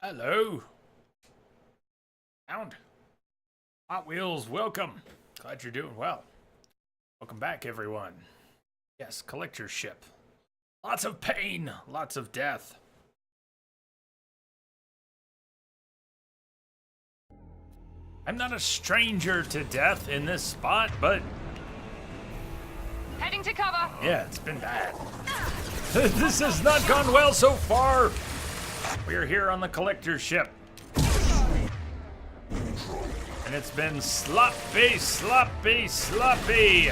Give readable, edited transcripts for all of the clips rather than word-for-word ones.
Hello. Sound. Hot Wheels, welcome. Glad you're doing well. Welcome back, everyone. Yes, collect your ship. Lots of pain, lots of death. I'm not a stranger to death in this spot, but... Heading to cover. Yeah, it's been bad. This has not gone well so far. We are here on the collector's ship. And it's been sloppy, sloppy, sloppy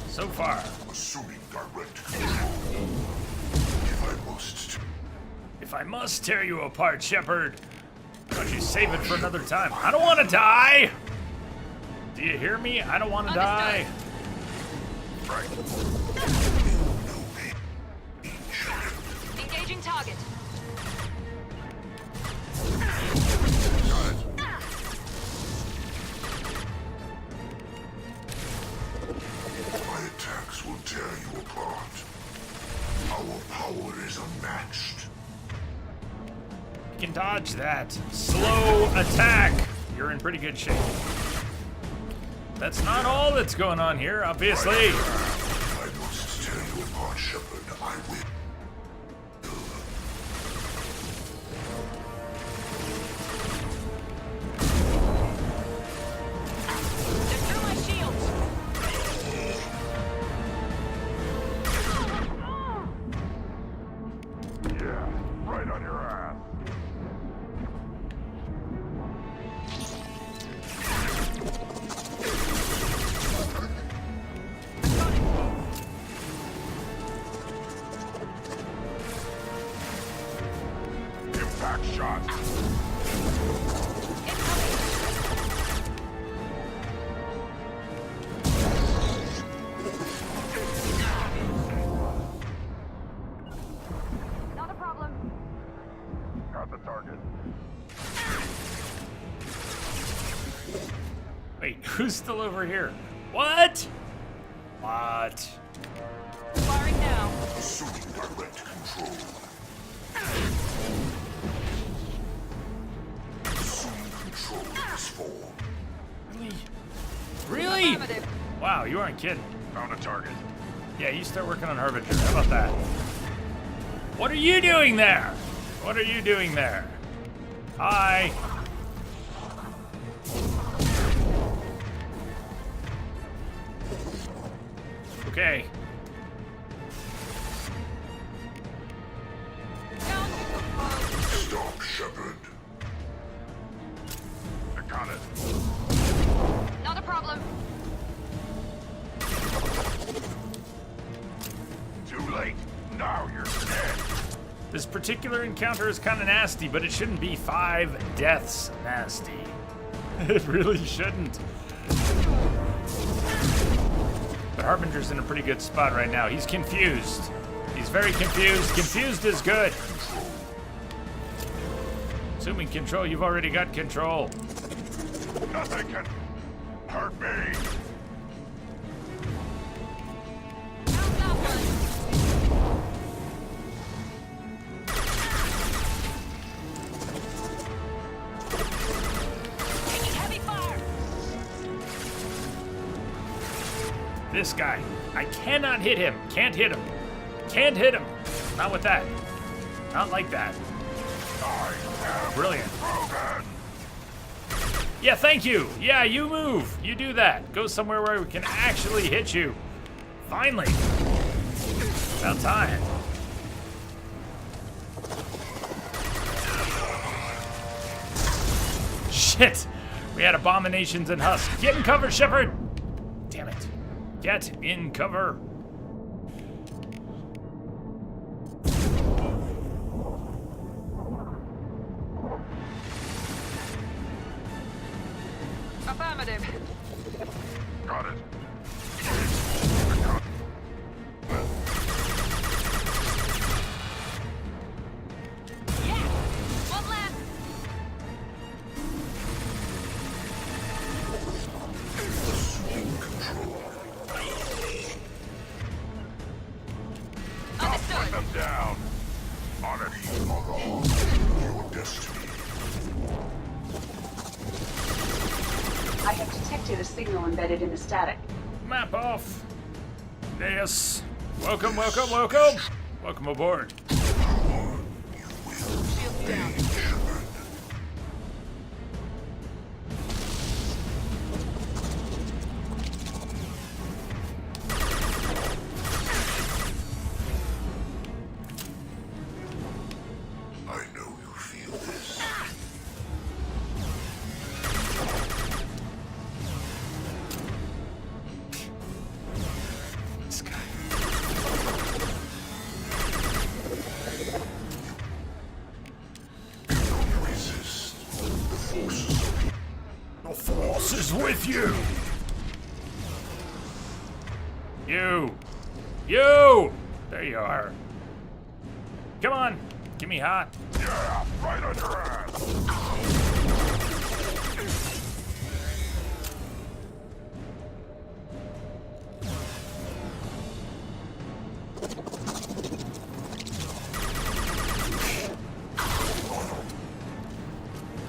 so far. Assuming direct control. If I must tear you apart, Shepard, why don't you save it for another time? I don't want to die! Do you hear me? I don't want to die. Right. Engaging target. My attacks will tear you apart. Our power is unmatched. You can dodge that. Slow attack. You're in pretty good shape. That's not all that's going on here, obviously. If I must tear you apart, Shepard, I will. They're through my shields. Yeah, right on your ass. Impact shot. Not a problem. Got the target. Wait, who's still over here? What? What? Firing now. Assuming direct control. Assuming control of this form. Really? Really? Affirmative. Wow, you aren't kidding. Found a target. Yeah, you start working on Harbinger. How about that? What are you doing there? What are you doing there? Hi. Okay. Down. Stop, Shepard. I got it. Not a problem. Too late. Now you're dead. This particular encounter is kind of nasty, but it shouldn't be 5 deaths nasty. It really shouldn't. But Harbinger's in a pretty good spot right now. He's confused. He's very confused. Confused is good. Assuming control, you've already got control. Nothing can hurt me. Found that one. Taking heavy fire. This guy. I cannot hit him. Can't hit him. Can't hit him. Not with that. Not like that. I am Brilliant. Paragon. Yeah, thank you. Yeah, you move. You do that. Go somewhere where we can actually hit you. Finally. About time. Shit. We had abominations and husks. Get in cover, Shepard. Damn it. Get in cover. Affirmative. Got it. Yeah. One left. Assuming control. Understood. Them down. On it, mother. Your destiny detected a signal embedded in the static. Map off. Yes. Welcome, welcome, welcome. Welcome aboard. Shields down. I know you feel this. This guy. Resist. The force is With you. You. There you are. Come on. Give me hot. yeah, right on your ass.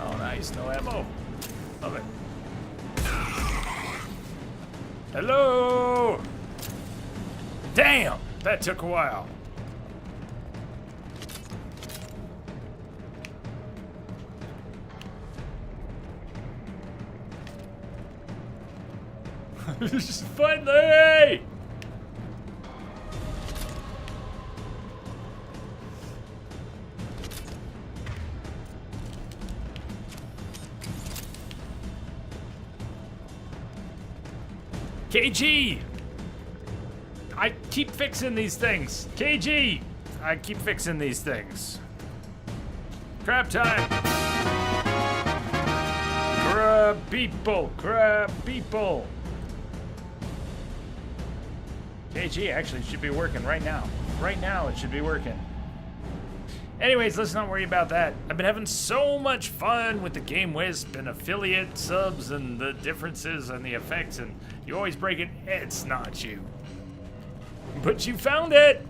Oh, nice. No ammo. Love it. Hello. Damn. That took a while. Finally! KG! I keep fixing these things. KG! I keep fixing these things. Crab time! Crab people! Crab people! KG actually should be working right now. Right now it should be working. Anyways, let's not worry about that. I've been having so much fun with the Game Wisp and affiliate subs and the differences and the effects, and you always break it. It's not you. But you found it!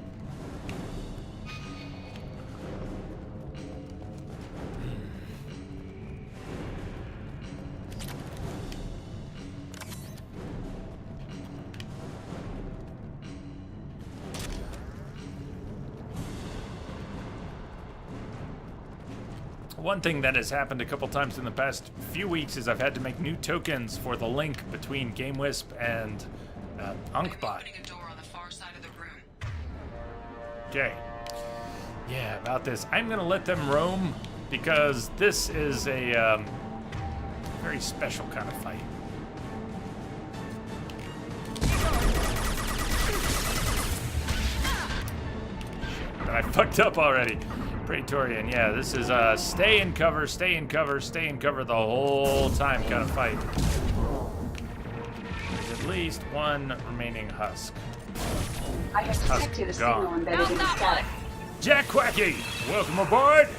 One thing that has happened a couple times in the past few weeks is I've had to make new tokens for the link between Game Wisp and Unkbot. Opening a door on the far side of the room. Okay. Yeah, about this. I'm gonna let them roam because this is a very special kind of fight. But I fucked up already. Praetorian, yeah, this is stay in cover, stay in cover, stay in cover the whole time kind of fight. There's at least one remaining husk. I have detected a signal gone. embedded in the static. Jack Quacky, welcome aboard!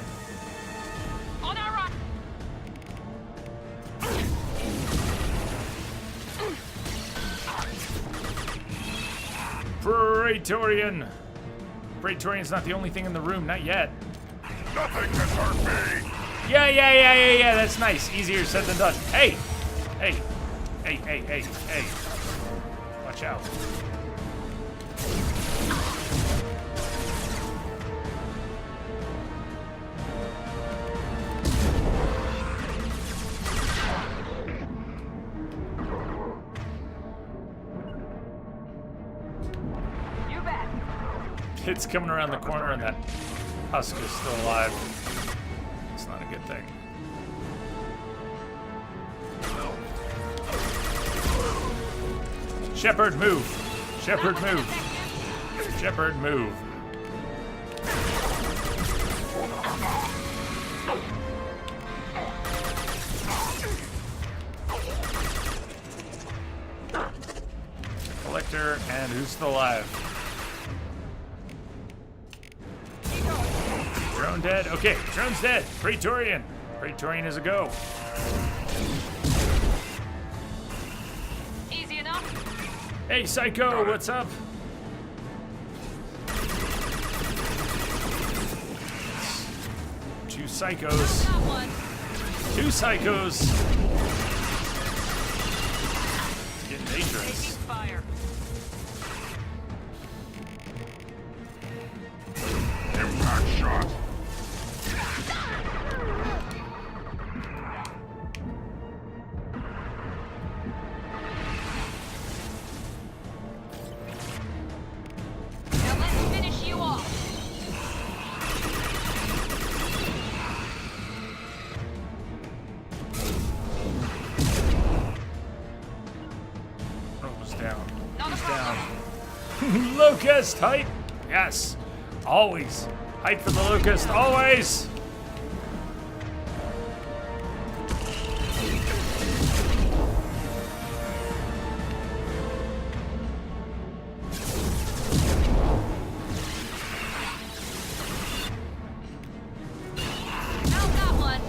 On our right. Praetorian! Praetorian's not the only thing in the room, not yet. Nothing can hurt me. Yeah, that's nice. Easier said than done. Hey! Hey! Watch out. You bet. It's coming around the corner and that husk is still alive. It's not a good thing. Shepard, move! Shepard, move! Shepard, move! Collector, and who's still alive? Drone dead? Okay, drone's dead. Praetorian. Praetorian is a go. Easy enough. Hey, Psycho, what's up? Two psychos. Got one. Two psychos. Getting dangerous. Taking fire. Impact shot. Now let's finish you off. Oh, it was down. Not a It's problem. down. Locust hype. Yes. Always. Hype for the Locust. Always. How's that one?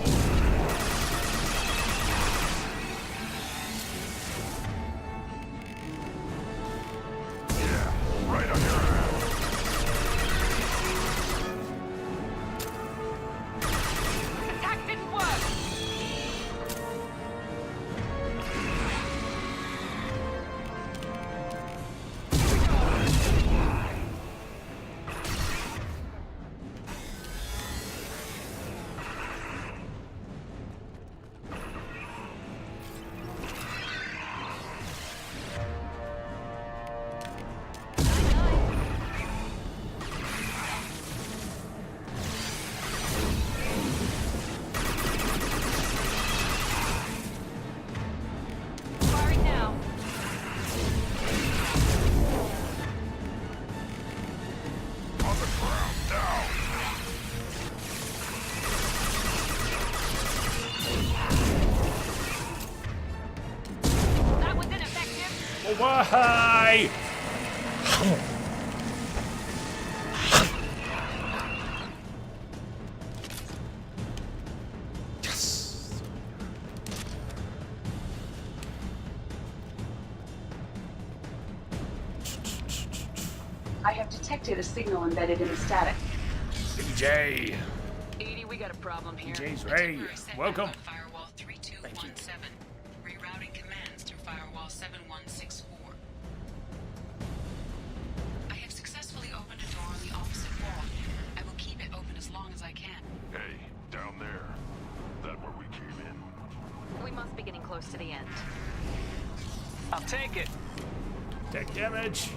Yeah, right on your ass. Attack didn't work. Firing now. On the ground, now. That was ineffective. Why? Yes. I have detected a signal embedded in the static. BJ. 80, we got a problem here. BJ's Ray. Welcome. Firewall 3217. Rerouting commands through firewall 7164. I have successfully opened a door on the opposite wall. I will keep it open as long as I can. Hey, down there. That where we came in? We must be getting close to the end. I'll take it. Tech damage.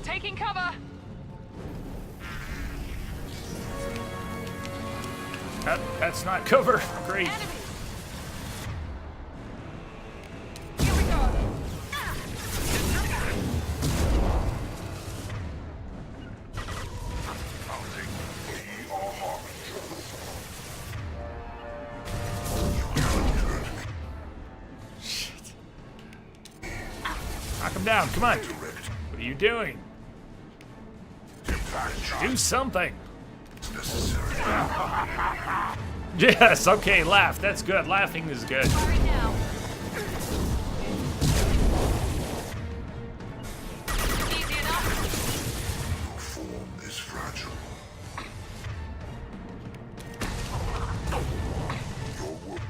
Taking cover. That's not cover. Great. Enemy. Here we go. I'll take the or Harbinger. You can't hurt me. Shit. Knock him down. Come on. Direct What are you doing? impact shot. Do something. It's necessary. Yes. Okay. Laugh. That's good. Laughing is good. Firing now. Easy enough. Your form is fragile. Your work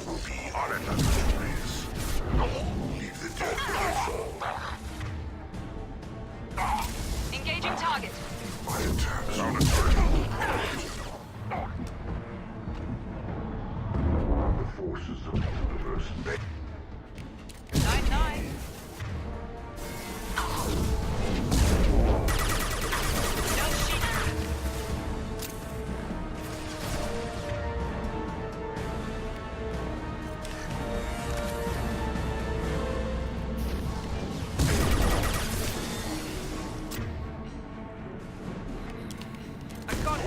will be on another race. Leave the dead where they fall. Engaging target. My attacks on eternal. The forces of the universe may 9-9. No shit. I got it.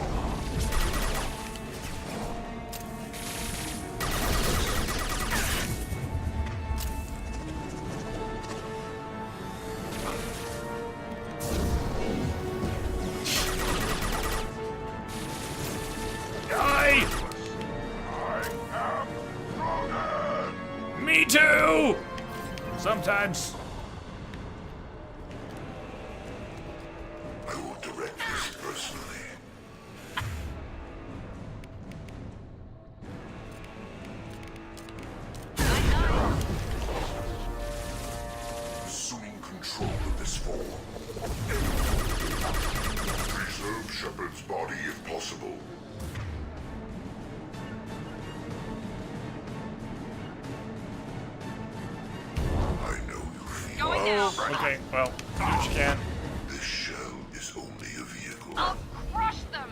Die. I am Ronan. Me too. Sometimes. Okay, well, do what you can. This shell is only a vehicle. I'll crush them.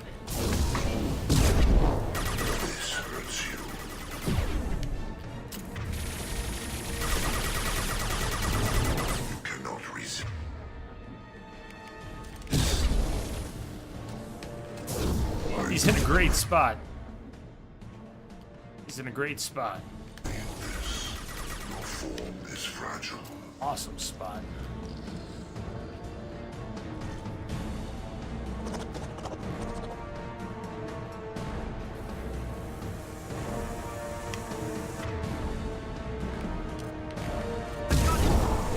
This hurts you. You cannot resist. He's in a great spot. He's in a great spot. This. Your form is fragile. Awesome spot.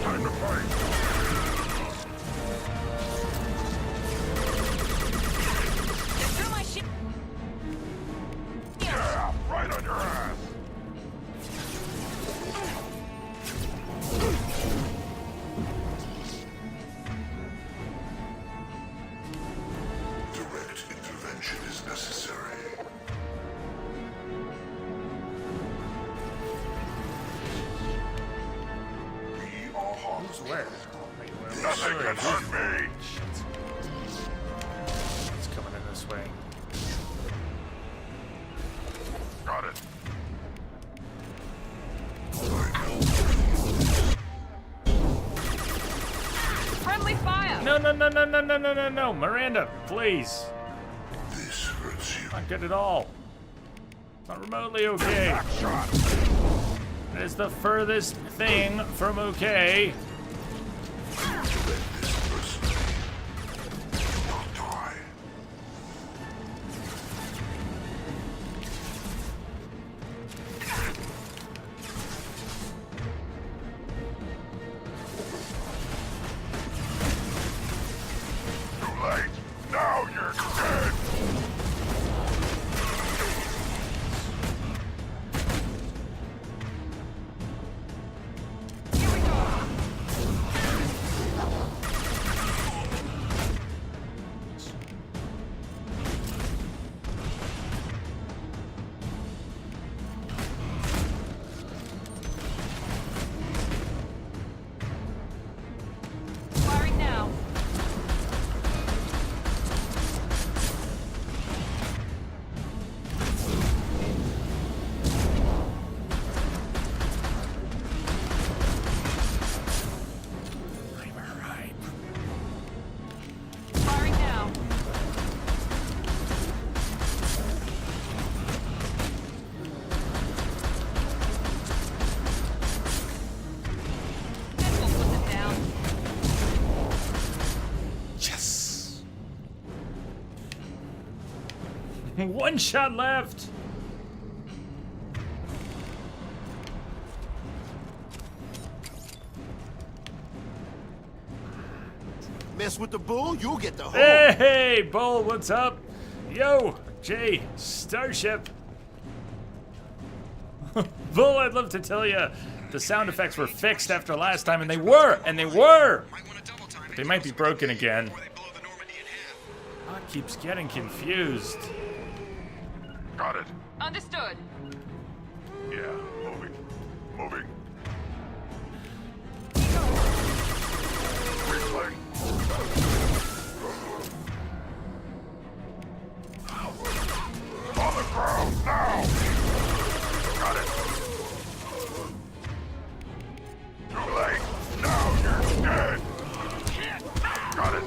Time to fight. Through my ship. Yeah, right on your ass. Direct intervention is necessary. We are Who's harmless. where? Nothing can hurt me. It's coming in this way. Got it. Friendly fire. No, no, no, no, no, no, no, no, no. Miranda, please. This hurts you. Not good at all. Not remotely okay. Shot. That is the furthest thing from okay. Direct this personally. Do not die. Too late. Now you're dead. Here we go. Firing now. I'm alright. Firing now. This will put them down. Yes. One shot left. Mess with the bull, you'll get the whole. Hey, Bull, what's up? Yo, Jay, Starship. Bull, I'd love to tell you the sound effects were fixed after last time, and they were, But they might be broken again. It keeps getting confused. Got it. Understood. Yeah, moving. Moving. Replay. On the ground, now! Got it. Too late. Now you're dead. Got it.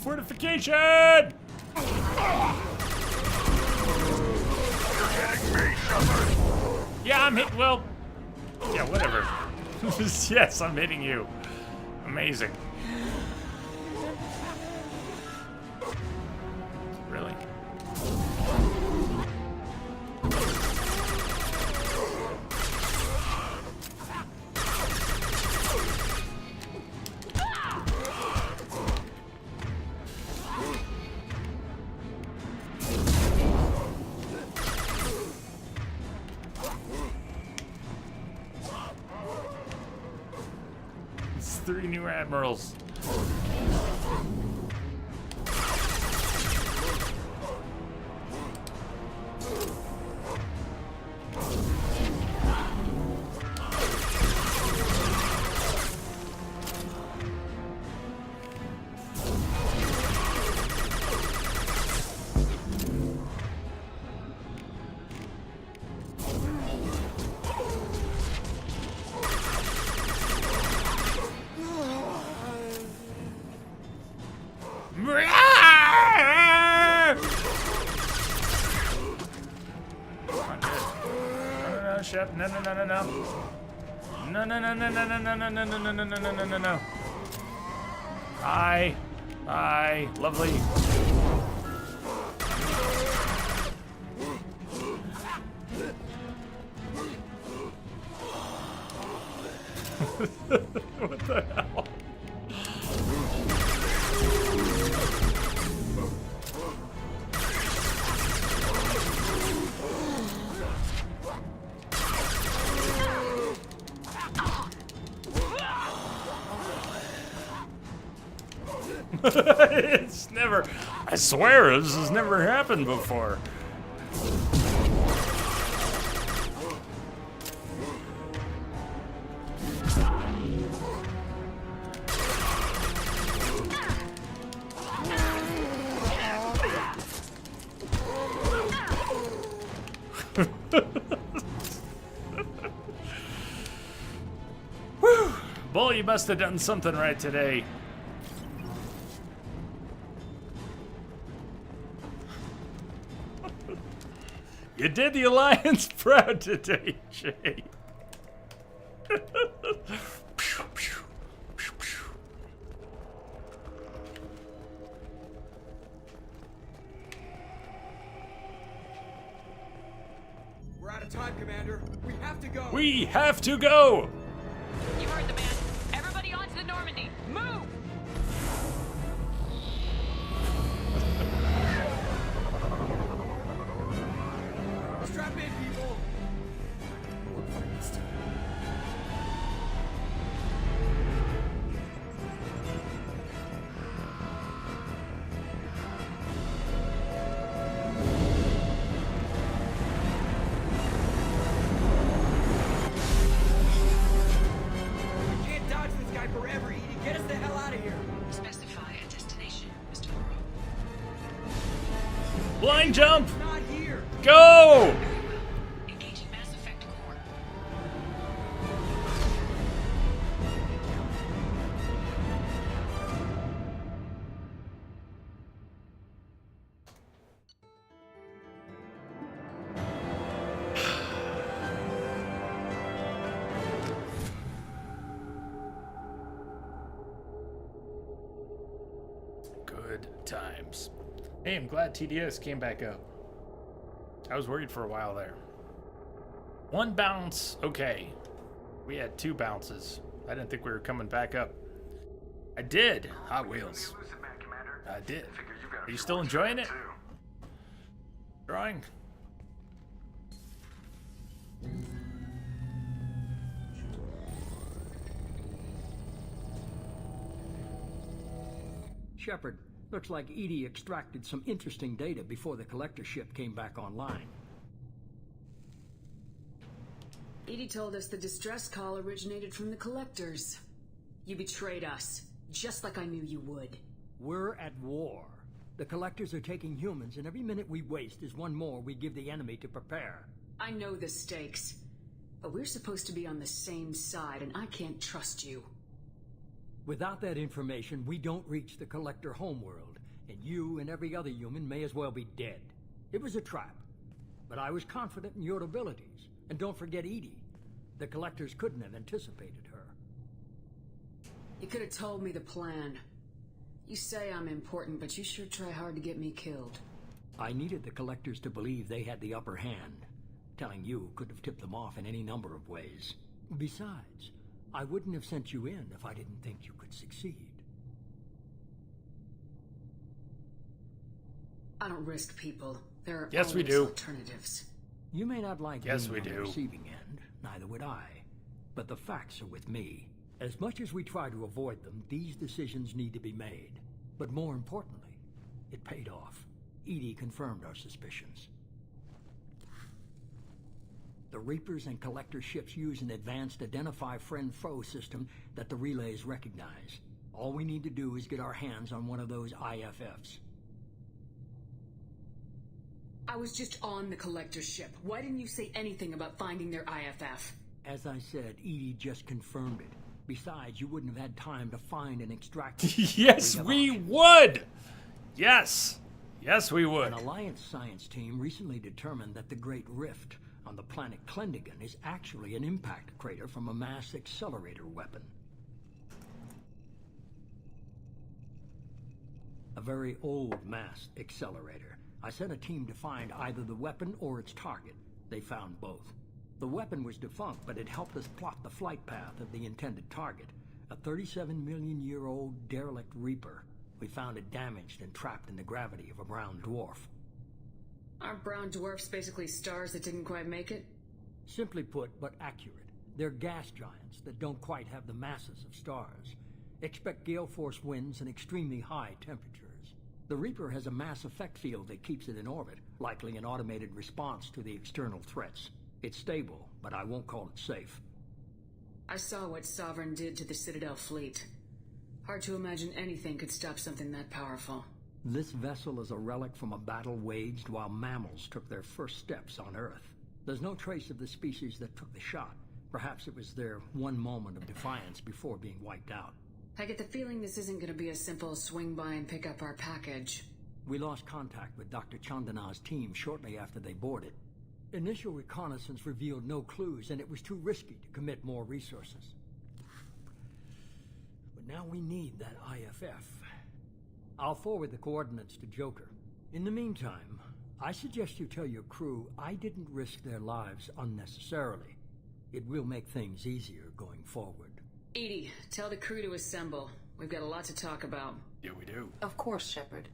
Fortification! You're hitting me, Shepard. Yeah, I'm hit. Well, yeah, whatever. Yes, I'm hitting you. Amazing. Really? It's 3 new admirals. ship. No, no, no, no, no. No, no, no, no, no, no, no, no, no, no, no, no, no, no, no, no. Hi. Hi. Lovely. What the hell? It's never, I swear this has never happened before. Whew. Bull, you must have done something right today. You did the Alliance proud today, Jay. We're out of time, Commander. We have to go. We have to go. You heard the man. Everybody onto the Normandy. Move! Strap in, people. We can't dodge this guy forever, Edie. Get us the hell out of here. Specify a destination, Mr. Laurel. Blind jump. It's not here. Go. Very well. Engaging Mass Effect core. Good times. Hey, I'm glad TDS came back up. I was worried for a while there. One bounce, okay. We had 2 bounces. I didn't think we were coming back up. I did. Hot Wheels. I did. Are you still enjoying it? Drawing? Shepard, looks like Edie extracted some interesting data before the collector ship came back online. Edie told us the distress call originated from the collectors. You betrayed us, just like I knew you would. We're at war. The collectors are taking humans, and every minute we waste is one more we give the enemy to prepare. I know the stakes, but we're supposed to be on the same side, and I can't trust you. Without that information, we don't reach the collector homeworld, and you and every other human may as well be dead. It was a trap, but I was confident in your abilities. And don't forget Edie. The collectors couldn't have anticipated her. You could have told me the plan. You say I'm important, but you sure try hard to get me killed. I needed the collectors to believe they had the upper hand. Telling you could have tipped them off in any number of ways. Besides, I wouldn't have sent you in if I didn't think you could succeed. I don't risk people. There are Yes, we always do. alternatives. You may not like Yes, being we on the do. receiving end, neither would I. But the facts are with me. As much as we try to avoid them, these decisions need to be made. But more importantly, it paid off. Edie confirmed our suspicions. The Reapers and Collector ships use an advanced Identify Friend-Foe system that the relays recognize. All we need to do is get our hands on one of those IFFs. I was just on the collector's ship. Why didn't you say anything about finding their IFF? As I said, Edie just confirmed it. Besides, you wouldn't have had time to find and extract Yes, have we options. would. Yes. Yes, we would. An Alliance science team recently determined that the Great Rift, on the planet Klendigan is actually an impact crater from a mass accelerator weapon. A very old mass accelerator. I sent a team to find either the weapon or its target. They found both. The weapon was defunct, but it helped us plot the flight path of the intended target, a 37-million-year-old derelict Reaper. We found it damaged and trapped in the gravity of a brown dwarf. Aren't brown dwarfs basically stars that didn't quite make it? Simply put, but accurate. They're gas giants that don't quite have the masses of stars. Expect gale force winds and extremely high temperatures. The Reaper has a mass effect field that keeps it in orbit, likely an automated response to the external threats. It's stable, but I won't call it safe. I saw what Sovereign did to the Citadel fleet. Hard to imagine anything could stop something that powerful. This vessel is a relic from a battle waged while mammals took their first steps on Earth. There's no trace of the species that took the shot. Perhaps it was their one moment of defiance before being wiped out. I get the feeling this isn't going to be a simple swing by and pick up our package. We lost contact with Dr. Chandana's team shortly after they boarded. Initial reconnaissance revealed no clues, and it was too risky to commit more resources. But now we need that IFF. I'll forward the coordinates to Joker. In the meantime, I suggest you tell your crew I didn't risk their lives unnecessarily. It will make things easier going forward. Edie, tell the crew to assemble. We've got a lot to talk about. Yeah, we do. Of course, Shepard.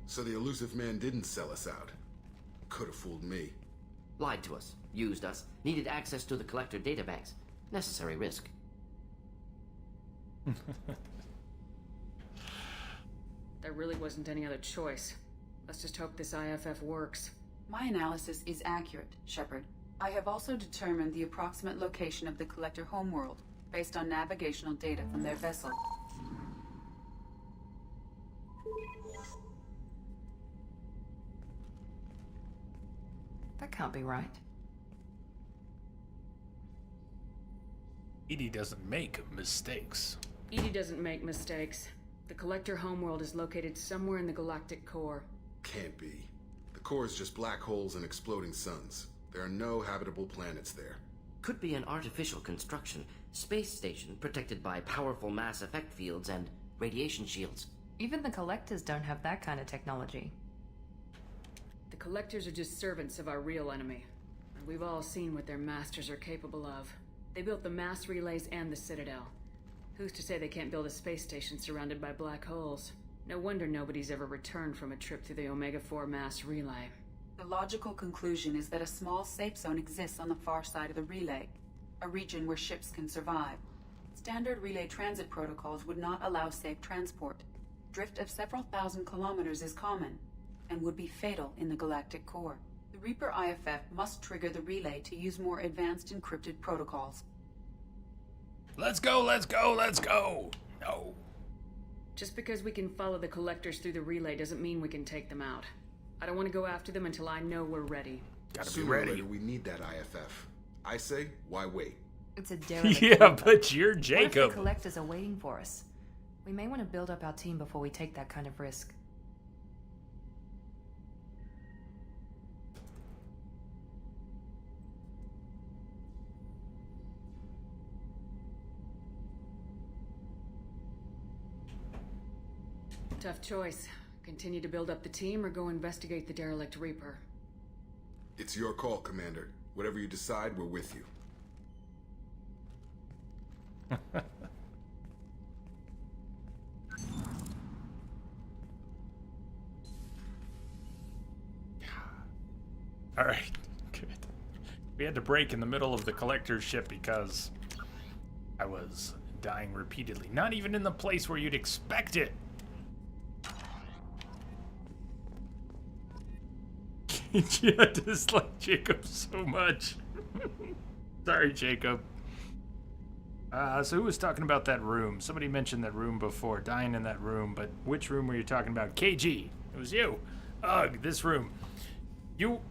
So the elusive man didn't sell us out. Could have fooled me. Lied to us, used us, needed access to the Collector databanks. Necessary risk. There really wasn't any other choice. Let's just hope this IFF works. My analysis is accurate, Shepard. I have also determined the approximate location of the Collector homeworld, based on navigational data from their vessel. That can't be right. Edie doesn't make mistakes. Edie doesn't make mistakes. The Collector homeworld is located somewhere in the galactic core. Can't be. The core is just black holes and exploding suns. There are no habitable planets there. Could be an artificial construction, space station protected by powerful mass effect fields and radiation shields. Even the Collectors don't have that kind of technology. The Collectors are just servants of our real enemy. And we've all seen what their masters are capable of. They built the mass relays and the Citadel. Who's to say they can't build a space station surrounded by black holes? No wonder nobody's ever returned from a trip through the Omega-4 mass relay. The logical conclusion is that a small safe zone exists on the far side of the relay, a region where ships can survive. Standard relay transit protocols would not allow safe transport. Drift of several thousand kilometers is common, and would be fatal in the galactic core. The Reaper IFF must trigger the relay to use more advanced encrypted protocols. Let's go, let's go, let's go! No. Just because we can follow the Collectors through the relay doesn't mean we can take them out. I don't want to go after them until I know we're ready. Gotta be Sooner or ready. later, we need that IFF. I say, why wait? It's a derelict. Yeah, Reaper. but you're What if Jacob. the Collectors are waiting for us? We may want to build up our team before we take that kind of risk. Tough choice. Continue to build up the team or go investigate the derelict Reaper. It's your call, Commander. Whatever you decide, we're with you. All right, good. We had to break in the middle of the Collector's ship because I was dying repeatedly. Not even in the place where you'd expect it. Yeah, dislike Jacob so much. Sorry, Jacob. So who was talking about that room? Somebody mentioned that room before, dying in that room, but which room were you talking about? KG, it was you. Ugh, this room.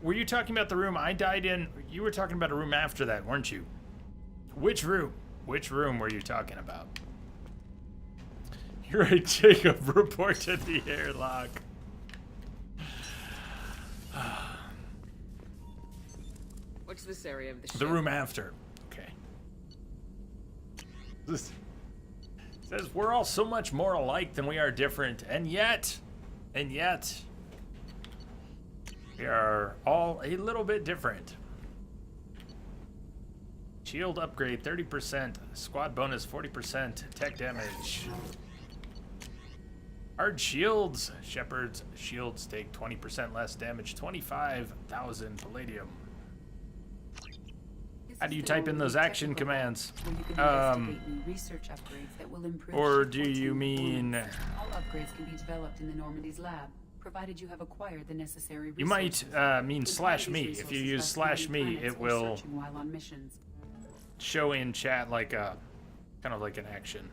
Were you talking about the room I died in? You were talking about a room after that, weren't you? Which room? Which room were you talking about? You're right, Jacob. Report to the airlock. What's this area of the ship? The room after. Okay. This says we're all so much more alike than we are different, and yet, we are all a little bit different. Shield upgrade 30%, squad bonus 40%, tech damage. Hard shields. Shepard's shields take 20% less damage, 25,000 palladium. How do you type in those action commands? Research upgrades that will improve Or do you mean... all upgrades can be developed in the Normandy's lab, provided you have acquired the necessary resources. You might mean /me. If you use /me, it will while on missions. show in chat like a kind of like an action.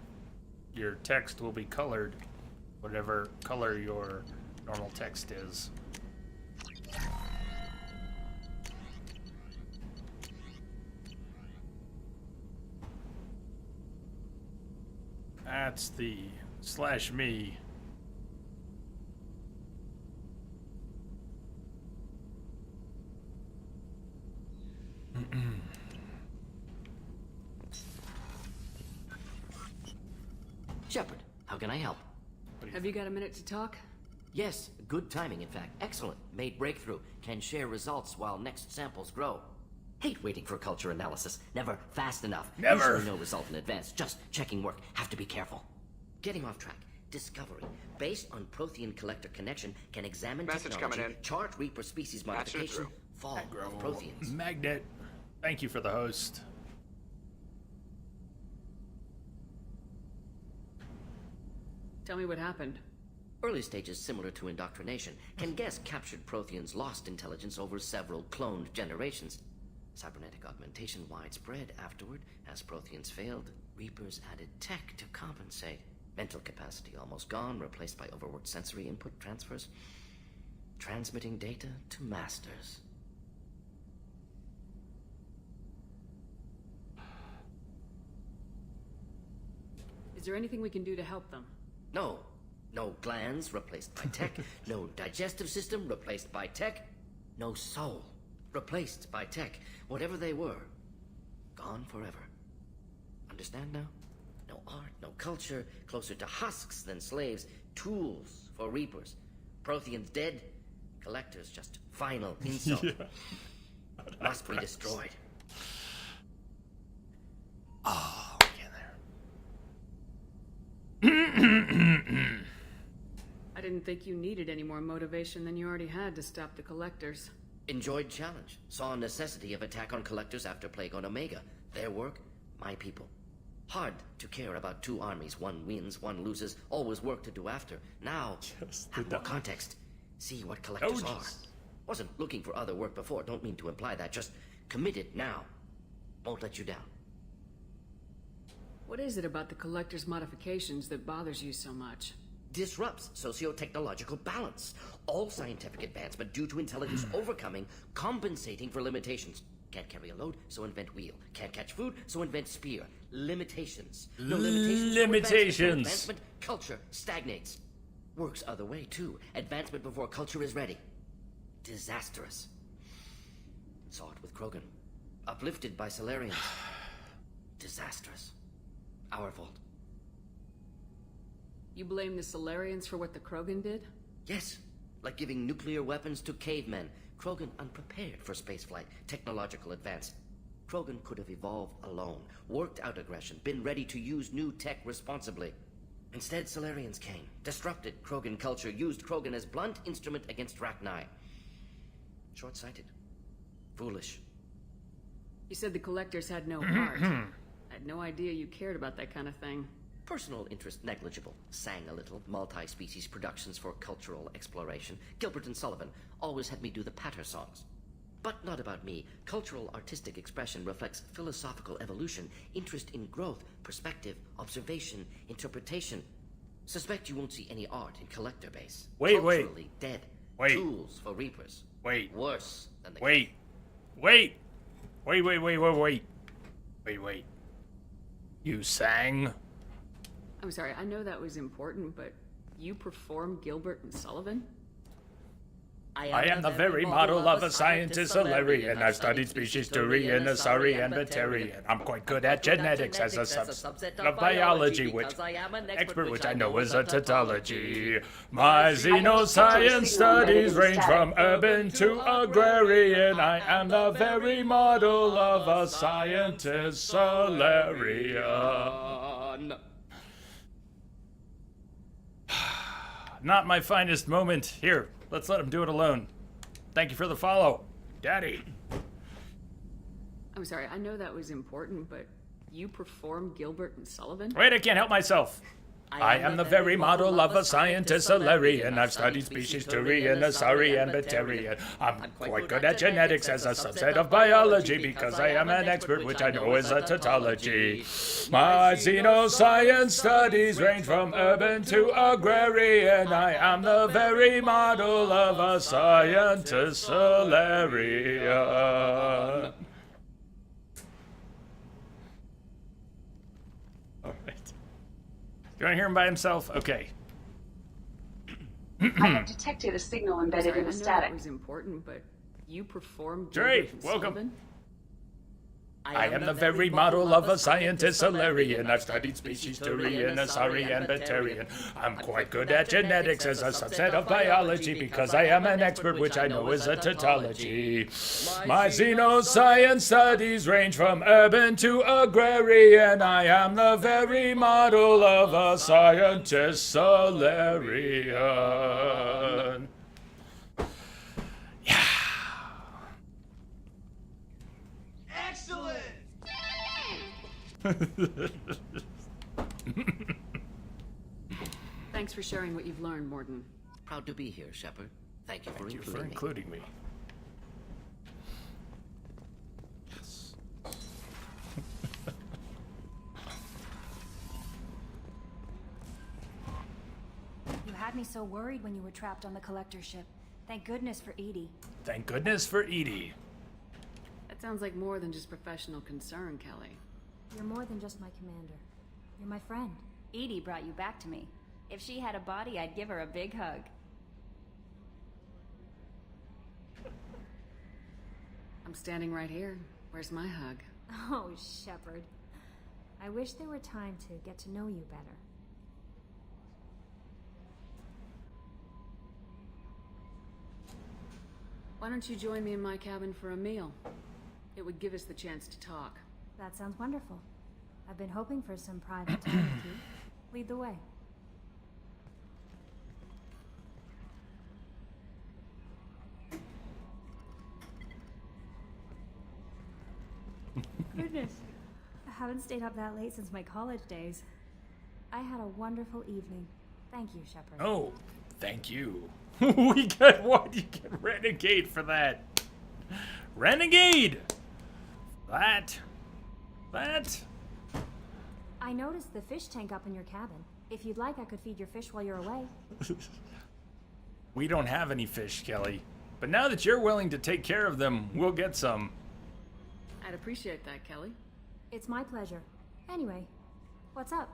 Your text will be colored, whatever color your normal text is. That's the /me. Shepard, how can I help? Have you got a minute to talk? Yes, good timing, in fact. Excellent. Made breakthrough. Can share results while next samples grow. Hate waiting for culture analysis. Never fast enough. Never. Usually no result in advance. Just checking work. Have to be careful. Getting off track. Discovery. Based on Prothean collector connection, can examine Message technology, coming in. chart Reaper species modification, through. fall of Protheans. Magnet. Thank you for the host. Tell me what happened. Early stages similar to indoctrination. Can guess captured Protheans lost intelligence over several cloned generations. Cybernetic augmentation widespread afterward. As Protheans failed, Reapers added tech to compensate. Mental capacity almost gone, replaced by overworked sensory input transfers. Transmitting data to masters. Is there anything we can do to help them? No. No glands replaced by tech. No digestive system replaced by tech. No soul replaced by tech. Whatever they were, gone forever. Understand now? No art, no culture, closer to husks than slaves. Tools for reapers. Protheans dead. Collectors just final insult. Must be destroyed. Oh, we're getting there. I didn't think you needed any more motivation than you already had to stop the Collectors. Enjoyed challenge. Saw necessity of attack on collectors after plague on Omega. Their work, my people. Hard to care about two armies. One wins, one loses. Always work to do after. Now, have more context. See what collectors are. Wasn't looking for other work before. Don't mean to imply that. Just committed now. Won't let you down. What is it about the Collectors' modifications that bothers you so much? Disrupts socio-technological balance. All scientific advancement due to intelligence overcoming, compensating for limitations. Can't carry a load, so invent wheel. Can't catch food, so invent spear. Limitations. No limitations. Limitations. No advancement, culture stagnates. Works other way, too. Advancement before culture is ready. Disastrous. Saw it with Krogan. Uplifted by Solarians. Disastrous. Our fault. You blame the Solarians for what the Krogan did? Yes. Like giving nuclear weapons to cavemen. Krogan unprepared for spaceflight, technological advance. Krogan could have evolved alone, worked out aggression, been ready to use new tech responsibly. Instead, Solarians came, disrupted Krogan culture, used Krogan as blunt instrument against Rachni. Short-sighted. Foolish. You said the Collectors had no heart. I had no idea you cared about that kind of thing. Personal interest negligible. Sang a little. Multi-species productions for cultural exploration. Gilbert and Sullivan always had me do the patter songs. But not about me. Cultural artistic expression reflects philosophical evolution, interest in growth, perspective, observation, interpretation. Suspect you won't see any art in collector base. Culturally dead. Tools for reapers. Worse than the... Wait. You sang? I'm sorry, I know that was important, but you perform Gilbert and Sullivan? I am the very model of a scientist Solarian. I've studied species Turian, Asarian, Batarian. I'm quite good at genetics as a subset of biology, which expert which I know is a tautology. My xenoscience studies range from urban to agrarian. I am the very model of a scientist Solarian. Not my finest moment. Here, let's let him do it alone. Thank you for the follow, Daddy. I'm sorry, I know that was important, but you perform Gilbert and Sullivan? Wait, I can't help myself. I am the very model of a scientist Solarian. I've studied species Turian, Asarian, Batarian. I'm quite good at genetics as a subset of biology because I am an expert, which I know is a tautology. My xenoscience studies range from urban to agrarian. I am the very model of a scientist Solarian. You want to hear him by himself? Okay. I have detected a signal embedded in the static. That was important, but you perform Dre, Gilbert and welcome. Sullivan? I am the very model of a scientist Solarian. I've studied species Turian, Asarian, Batarian. I'm quite good at genetics as a subset of biology because I am an expert, which I know is a tautology. My xenoscience studies range from urban to agrarian. I am the very model of a scientist Solarian. Thanks for sharing what you've learned, Morden. Proud to be here, Shepard. Thank you Thank you for for including including me. Yes. You had me so worried when you were trapped on the collector ship. Thank goodness for Edie. Thank goodness for Edie. That sounds like more than just professional concern, Kelly. You're more than just my commander. You're my friend. Edie brought you back to me. If she had a body, I'd give her a big hug. I'm standing right here. Where's my hug? Oh, Shepard. I wish there were time to get to know you better. Why don't you join me in my cabin for a meal? It would give us the chance to talk. That sounds wonderful. I've been hoping for some private time with you. Lead the way. Goodness. I haven't stayed up that late since my college days. I had a wonderful evening. Thank you, Shepard. Oh, thank you. We got what? You get Renegade for that. Renegade! That. I noticed the fish tank up in your cabin. If you'd like, I could feed your fish while you're away. We don't have any fish, Kelly. But now that you're willing to take care of them, we'll get some. I'd appreciate that, Kelly. It's my pleasure. Anyway, what's up?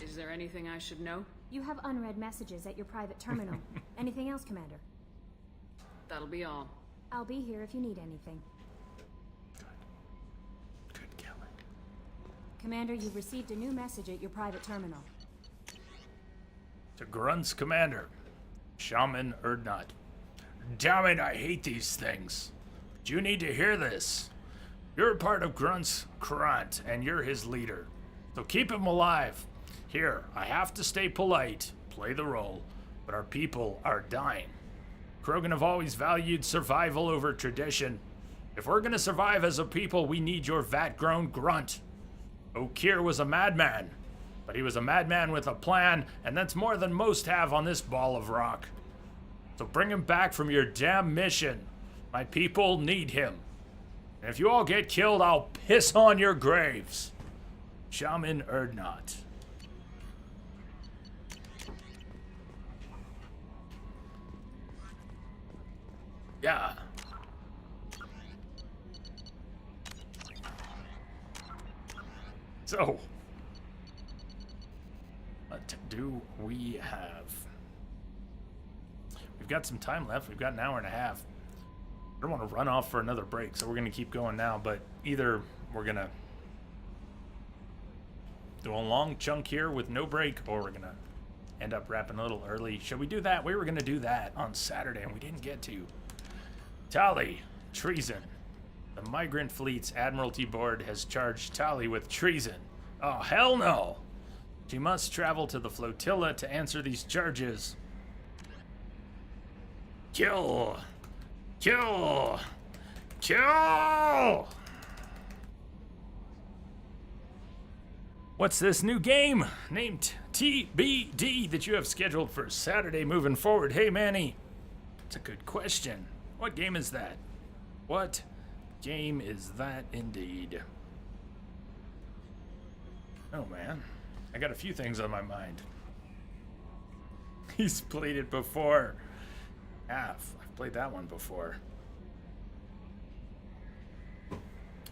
Is there anything I should know? You have unread messages at your private terminal. Anything else, Commander? That'll be all. I'll be here if you need anything. Good, Kelly. Commander, you've received a new message at your private terminal. To Grunt's commander, Shaman Erdnot. Damn it, I hate these things. But you need to hear this. You're a part of Grunt's Grunt, and you're his leader. So keep him alive. Here, I have to stay polite, play the role, but our people are dying. Krogan have always valued survival over tradition. If we're gonna survive as a people, we need your vat-grown grunt. Okir was a madman, but he was a madman with a plan, and that's more than most have on this ball of rock. So bring him back from your damn mission. My people need him. And if you all get killed, I'll piss on your graves. Shaman Erdnot. Yeah. So, what do we have? We've got some time left. We've got an hour and a half. I don't want to run off for another break, so we're going to keep going now, but either we're going to do a long chunk here with no break, or we're going to end up wrapping a little early. Should we do that? We were going to do that on Saturday, and we didn't get to. Tali, treason. The Migrant Fleet's Admiralty Board has charged Tali with treason. Oh, hell no! She must travel to the flotilla to answer these charges. Kill! Kill! Kill! What's this new game named TBD that you have scheduled for Saturday moving forward? Hey, Manny. It's a good question. What game is that? What game is that indeed? Oh, man. I got a few things on my mind. He's played it before. I've played that one before.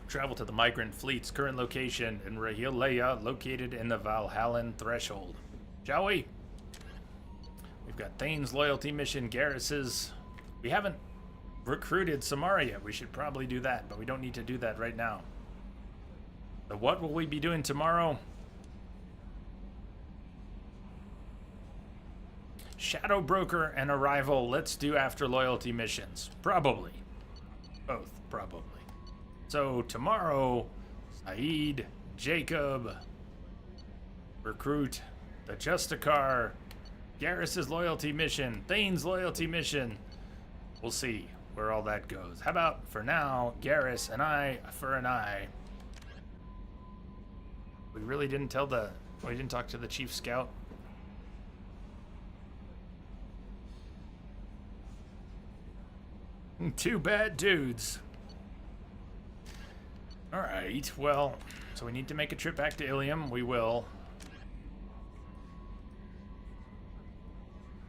Travel to the Migrant Fleet's current location in Rahilea, located in the Valhallan Threshold. Shall we? We've got Thane's loyalty mission, Garrus's. We haven't recruited Samara yet. We should probably do that, but we don't need to do that right now. So what will we be doing tomorrow? Shadow Broker and Arrival. Let's do after loyalty missions. Probably. Both, probably. So tomorrow, Saeed, Jacob, recruit the Justicar, Garrus's loyalty mission, Thane's loyalty mission. We'll see where all that goes. How about, for now, Garrus and I for an eye. We really didn't tell we didn't talk to the Chief Scout. Two bad dudes. Alright, well, so we need to make a trip back to Ilium. We will.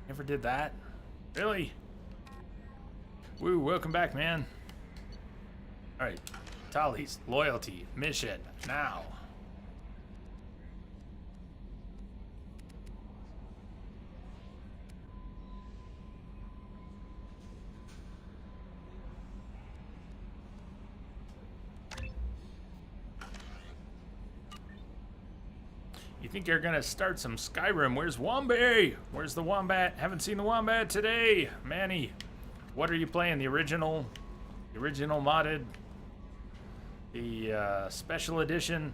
Never did that. Really? Woo, welcome back, man. Alright, Tali's loyalty mission now. You think you're gonna start some Skyrim? Where's Wombat? Where's the Wombat? Haven't seen the Wombat today. Manny, what are you playing? The original modded? The special edition?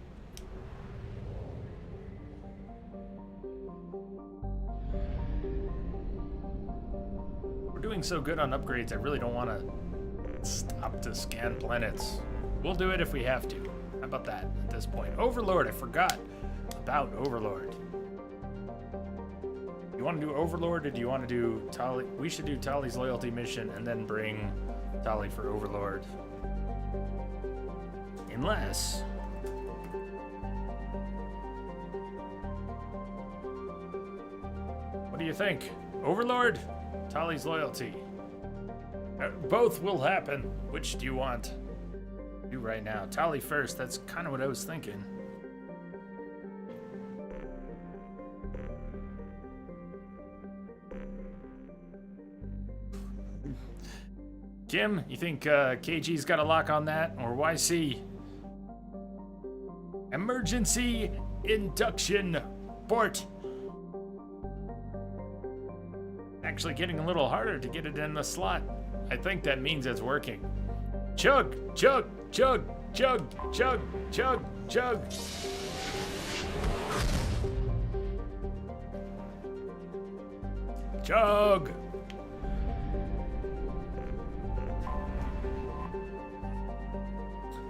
We're doing so good on upgrades, I really don't want to stop to scan planets. We'll do it if we have to. How about that at this point? Overlord, I forgot about Overlord. You want to do Overlord, or do you want to do Tali? We should do Tali's loyalty mission and then bring Tali for Overlord. Unless... What do you think? Overlord? Tali's loyalty. Both will happen. Which do you want? Do right now. Tali first. That's kind of what I was thinking. Kim, you think KG's got a lock on that? Or YC? Emergency induction port. Actually getting a little harder to get it in the slot. I think that means it's working. Chug, chug, chug, chug, chug, chug, chug. Chug.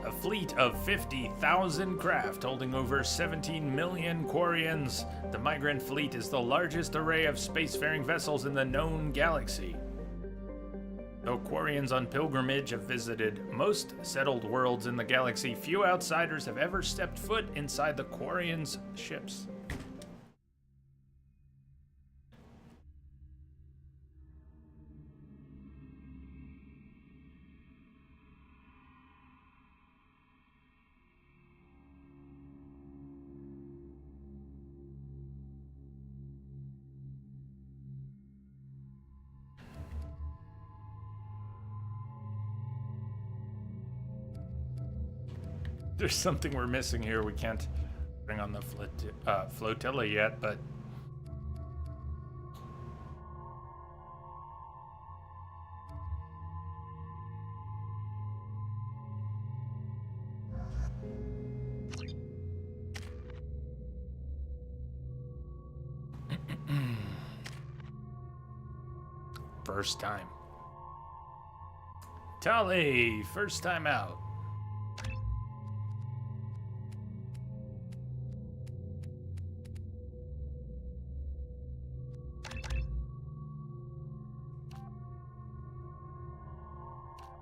A fleet of 50,000 craft holding over 17 million Quarians, the Migrant Fleet is the largest array of spacefaring vessels in the known galaxy. Though Quarians on pilgrimage have visited most settled worlds in the galaxy, few outsiders have ever stepped foot inside the Quarians' ships. There's something we're missing here. We can't bring on the flotilla yet, but... First time. Tali, first time out.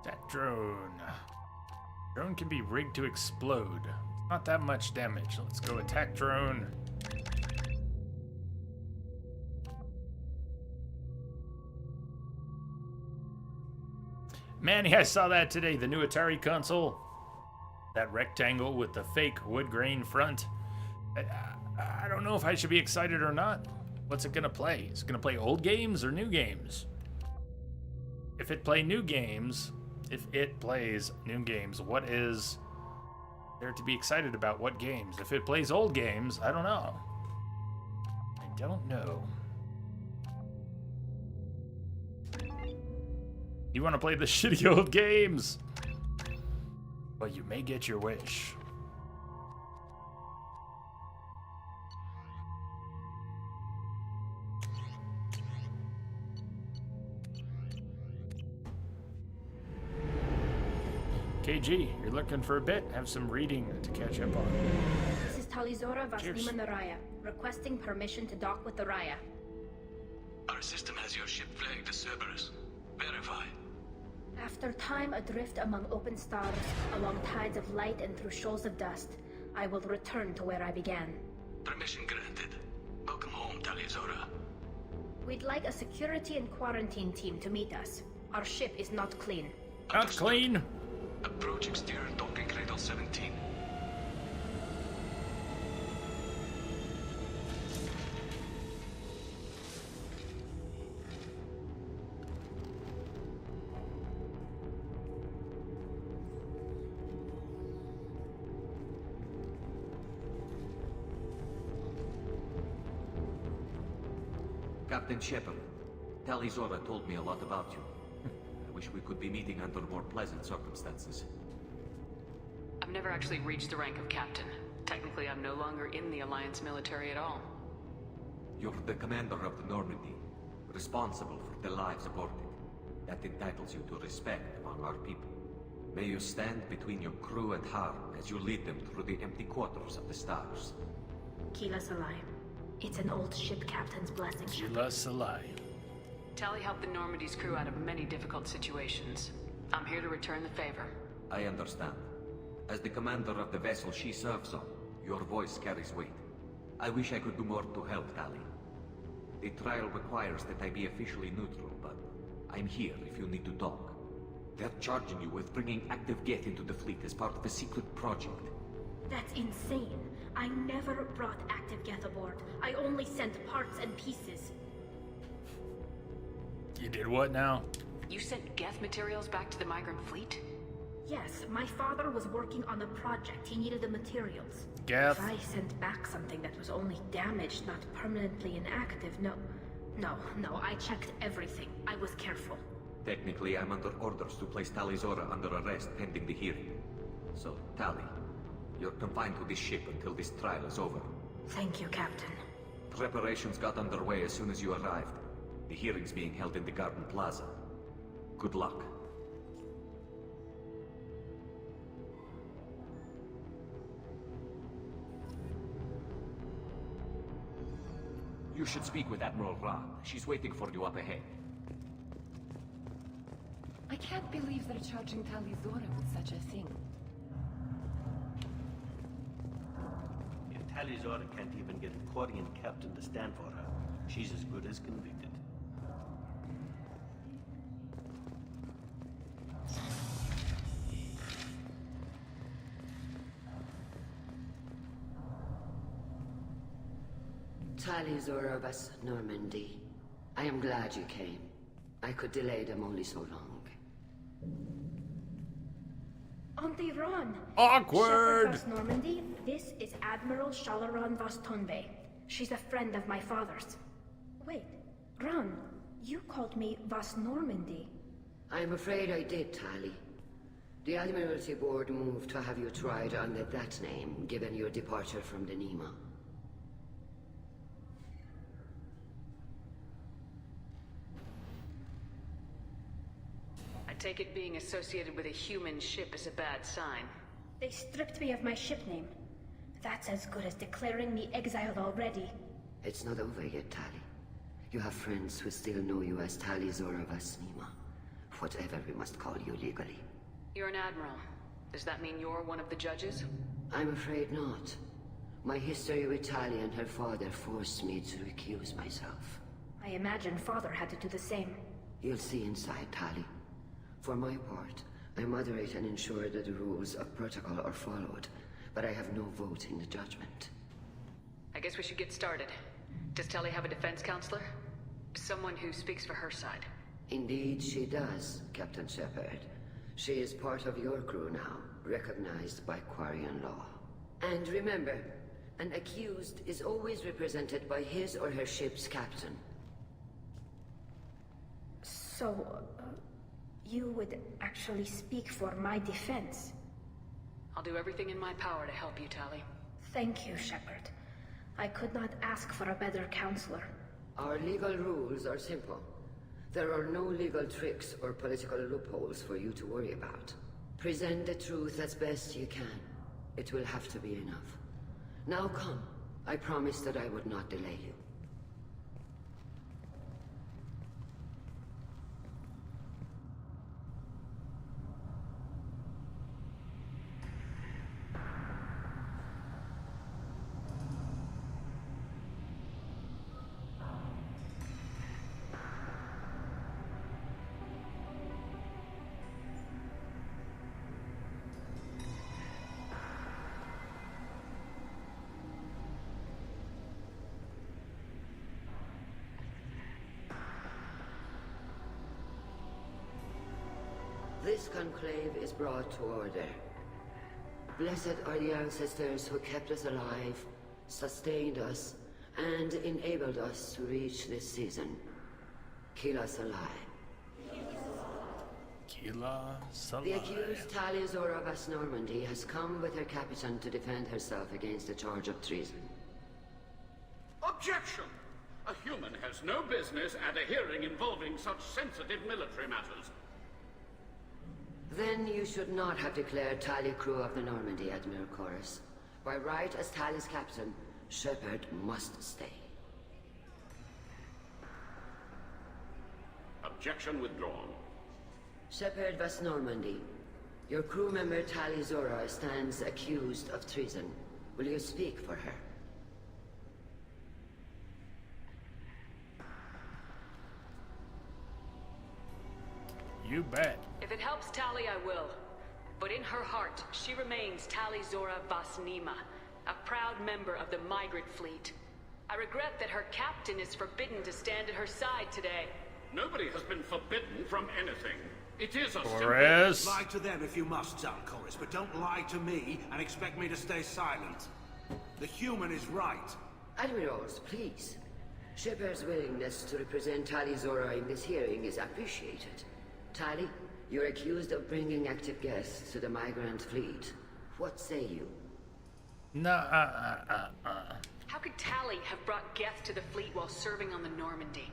That drone. Drone can be rigged to explode. Not that much damage. Let's go attack drone. Manny, I saw that today. The new Atari console. That rectangle with the fake wood grain front. I don't know if I should be excited or not. What's it gonna play? Is it gonna play old games or new games? If it plays new games, what is there to be excited about? What games? If it plays old games, I don't know. I don't know. You want to play the shitty old games? Well, you may get your wish. KG, you're looking for a bit? Have some reading to catch up on. This is Talizora Vasnima Naraya, requesting permission to dock with the Raya. Our system has your ship flagged as Cerberus. Verify. After time adrift among open stars, along tides of light and through shoals of dust, I will return to where I began. Permission granted. Welcome home, Talizora. We'd like a security and quarantine team to meet us. Our ship is not clean. Not clean? Approach exterior docking cradle 17. Captain Shepard, Talizora told me a lot about you. I wish we could be meeting under more pleasant circumstances. I've never actually reached the rank of captain. Technically, I'm no longer in the Alliance military at all. You're the commander of the Normandy, responsible for the lives aborted. That entitles you to respect among our people. May you stand between your crew and harm as you lead them through the empty quarters of the stars. Kila Salai. It's an old ship captain's blessing. Kila Salai. Tali helped the Normandy's crew out of many difficult situations. I'm here to return the favor. I understand. As the commander of the vessel she serves on, your voice carries weight. I wish I could do more to help Tali. The trial requires that I be officially neutral, but I'm here if you need to talk. They're charging you with bringing active Geth into the fleet as part of a secret project. That's insane. I never brought active Geth aboard. I only sent parts and pieces. You did what now? You sent Geth materials back to the migrant fleet? Yes, my father was working on a project. He needed the materials. Geth? If I sent back something that was only damaged, not permanently inactive, no, I checked everything. I was careful. Technically, I'm under orders to place Talizora under arrest pending the hearing. So, Tali, you're confined to this ship until this trial is over. Thank you, Captain. Preparations got underway as soon as you arrived. The hearing's being held in the Garden Plaza. Good luck. You should speak with Admiral Ra. She's waiting for you up ahead. I can't believe they're charging Talizora with such a thing. If Talizora can't even get a Quarian captain to stand for her, she's as good as convicted. Talizora vas Normandy. I am glad you came. I could delay them only so long. Auntie Ron! Awkward! Shepherd Vas Normandy, this is Admiral Shalaran Vas Tonbe. She's a friend of my father's. Wait, Ron, you called me Vas Normandy. I'm afraid I did, Tali. The Admiralty Board moved to have you tried under that name, given your departure from the Nima. I take it being associated with a human ship is a bad sign. They stripped me of my ship name. That's as good as declaring me exiled already. It's not over yet, Tali. You have friends who still know you as Tali Zora Vas Nima. Whatever we must call you legally. You're an admiral. Does that mean you're one of the judges? I'm afraid not. My history with Tali and her father forced me to recuse myself. I imagine father had to do the same. You'll see inside, Tali. For my part, I moderate and ensure that the rules of protocol are followed, but I have no vote in the judgment. I guess we should get started. Does Tali have a defense counselor? Someone who speaks for her side? Indeed she does, Captain Shepard. She is part of your crew now, recognized by Quarian law. And remember, an accused is always represented by his or her ship's captain. So, you would actually speak for my defense? I'll do everything in my power to help you, Tali. Thank you, Shepard. I could not ask for a better counselor. Our legal rules are simple. There are no legal tricks or political loopholes for you to worry about. Present the truth as best you can. It will have to be enough. Now come. I promised that I would not delay you. This conclave is brought to order. Blessed are the ancestors who kept us alive, sustained us, and enabled us to reach this season. Kila Salai. Kila Salai. The accused Tali Zora Vas Normandy has come with her captain to defend herself against a charge of treason. Objection! A human has no business at a hearing involving such sensitive military matters. Then you should not have declared Tali crew of the Normandy, Admiral Chorus. By right as Tali's captain, Shepard must stay. Objection withdrawn. Shepard Vas Normandy, your crew member Tali Zora stands accused of treason. Will you speak for her? You bet. If it helps Tali, I will. But in her heart, she remains Tali Zora Vas Nima, a proud member of the migrant fleet. I regret that her captain is forbidden to stand at her side today. Nobody has been forbidden from anything. It is a Chorus. Lie to them if you must, son, Chorus, but don't lie to me and expect me to stay silent. The human is right. Admirals, please. Shepard's willingness to represent Tali Zora in this hearing is appreciated. Tali, you're accused of bringing active guests to the migrant fleet. What say you? How could Tali have brought Geth to the fleet while serving on the Normandy?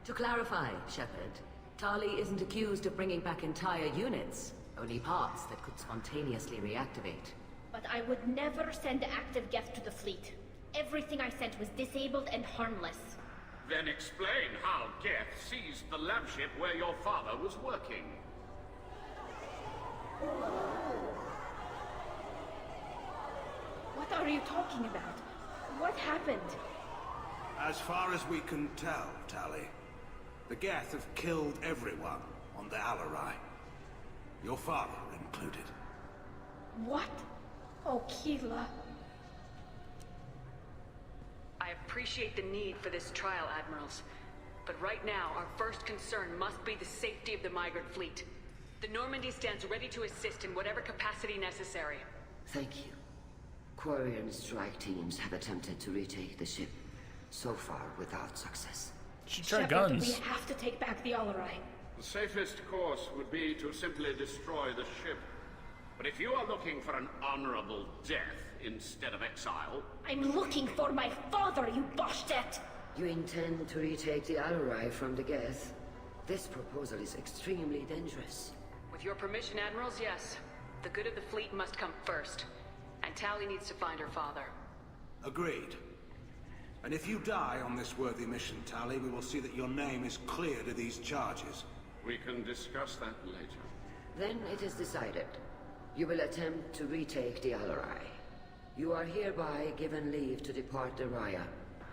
To clarify, Shepard, Tali isn't accused of bringing back entire units, only parts that could spontaneously reactivate. But I would never send active Geth to the fleet. Everything I sent was disabled and harmless. Then explain how Geth seized the lab ship where your father was working. What are you talking about? What happened? As far as we can tell, Tali, the Geth have killed everyone on the Alarai. Your father included. What? Oh, Kila. I appreciate the need for this trial, Admirals. But right now, our first concern must be the safety of the migrant fleet. The Normandy stands ready to assist in whatever capacity necessary. Thank you. Quarry and strike teams have attempted to retake the ship, so far without success. Try Shepard, guns. we have to take back the Alarai. The safest course would be to simply destroy the ship. But if you are looking for an honorable death instead of exile... I'm looking for my father, you Boshtet! You intend to retake the Alarai from the Geth? This proposal is extremely dangerous. With your permission, Admirals, yes. The good of the fleet must come first. And Tali needs to find her father. Agreed. And if you die on this worthy mission, Tali, we will see that your name is cleared of these charges. We can discuss that later. Then it is decided. You will attempt to retake the Alarai. You are hereby given leave to depart the Raya.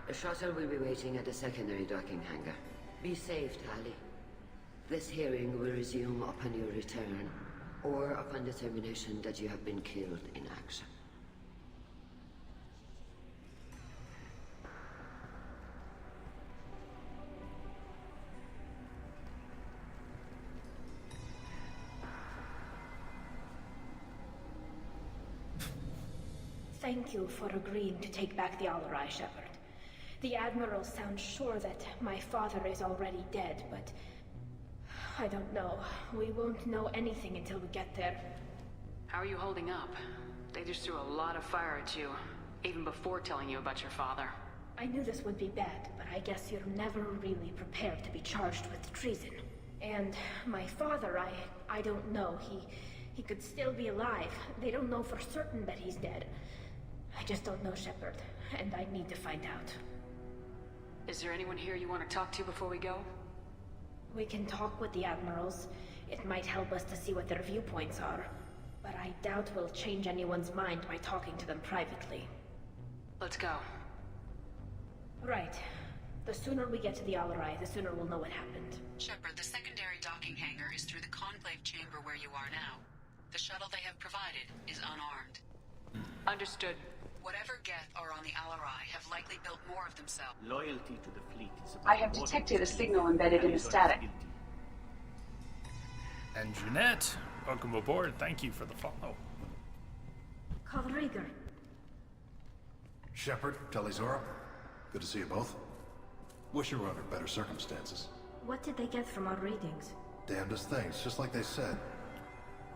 The shuttle will be waiting at the secondary docking hangar. Be safe, Tali. This hearing will resume upon your return, or upon determination that you have been killed in action. Thank you for agreeing to take back the Alarai, Shepard. The Admiral sounds sure that my father is already dead, but... I don't know. We won't know anything until we get there. How are you holding up? They just threw a lot of fire at you, even before telling you about your father. I knew this would be bad, but I guess you're never really prepared to be charged with treason. And my father, I don't know. He could still be alive. They don't know for certain that he's dead. I just don't know, Shepard, and I need to find out. Is there anyone here you want to talk to before we go? We can talk with the Admirals. It might help us to see what their viewpoints are. But I doubt we'll change anyone's mind by talking to them privately. Let's go. Right. The sooner we get to the Alarai, the sooner we'll know what happened. Shepard, the secondary docking hangar is through the Conclave chamber where you are now. The shuttle they have provided is unarmed. Understood. Whatever Geth are on the Alarai have likely built more of themselves. Loyalty to the fleet is I have detected a signal embedded in the static. And Jeanette, welcome aboard. Thank you for the follow. Call Rieger. Shepard, Talizora, good to see you both. Wish you were under better circumstances. What did they get from our readings? Damnedest things, just like they said.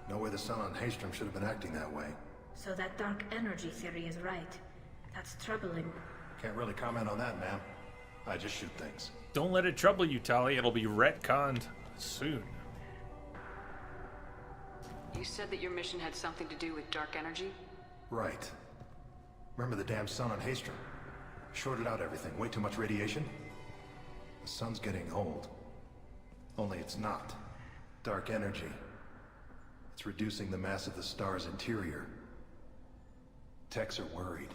No way the sun on Haystrom should have been acting that way. So that dark energy theory is right. That's troubling. Can't really comment on that, ma'am. I just shoot things. Don't let it trouble you, Tali. It'll be retconned soon. You said that your mission had something to do with dark energy? Right. Remember the damn sun on Haystrom? Shorted out everything. Way too much radiation? The sun's getting old. Only it's not. Dark energy. It's reducing the mass of the star's interior. Techs are worried.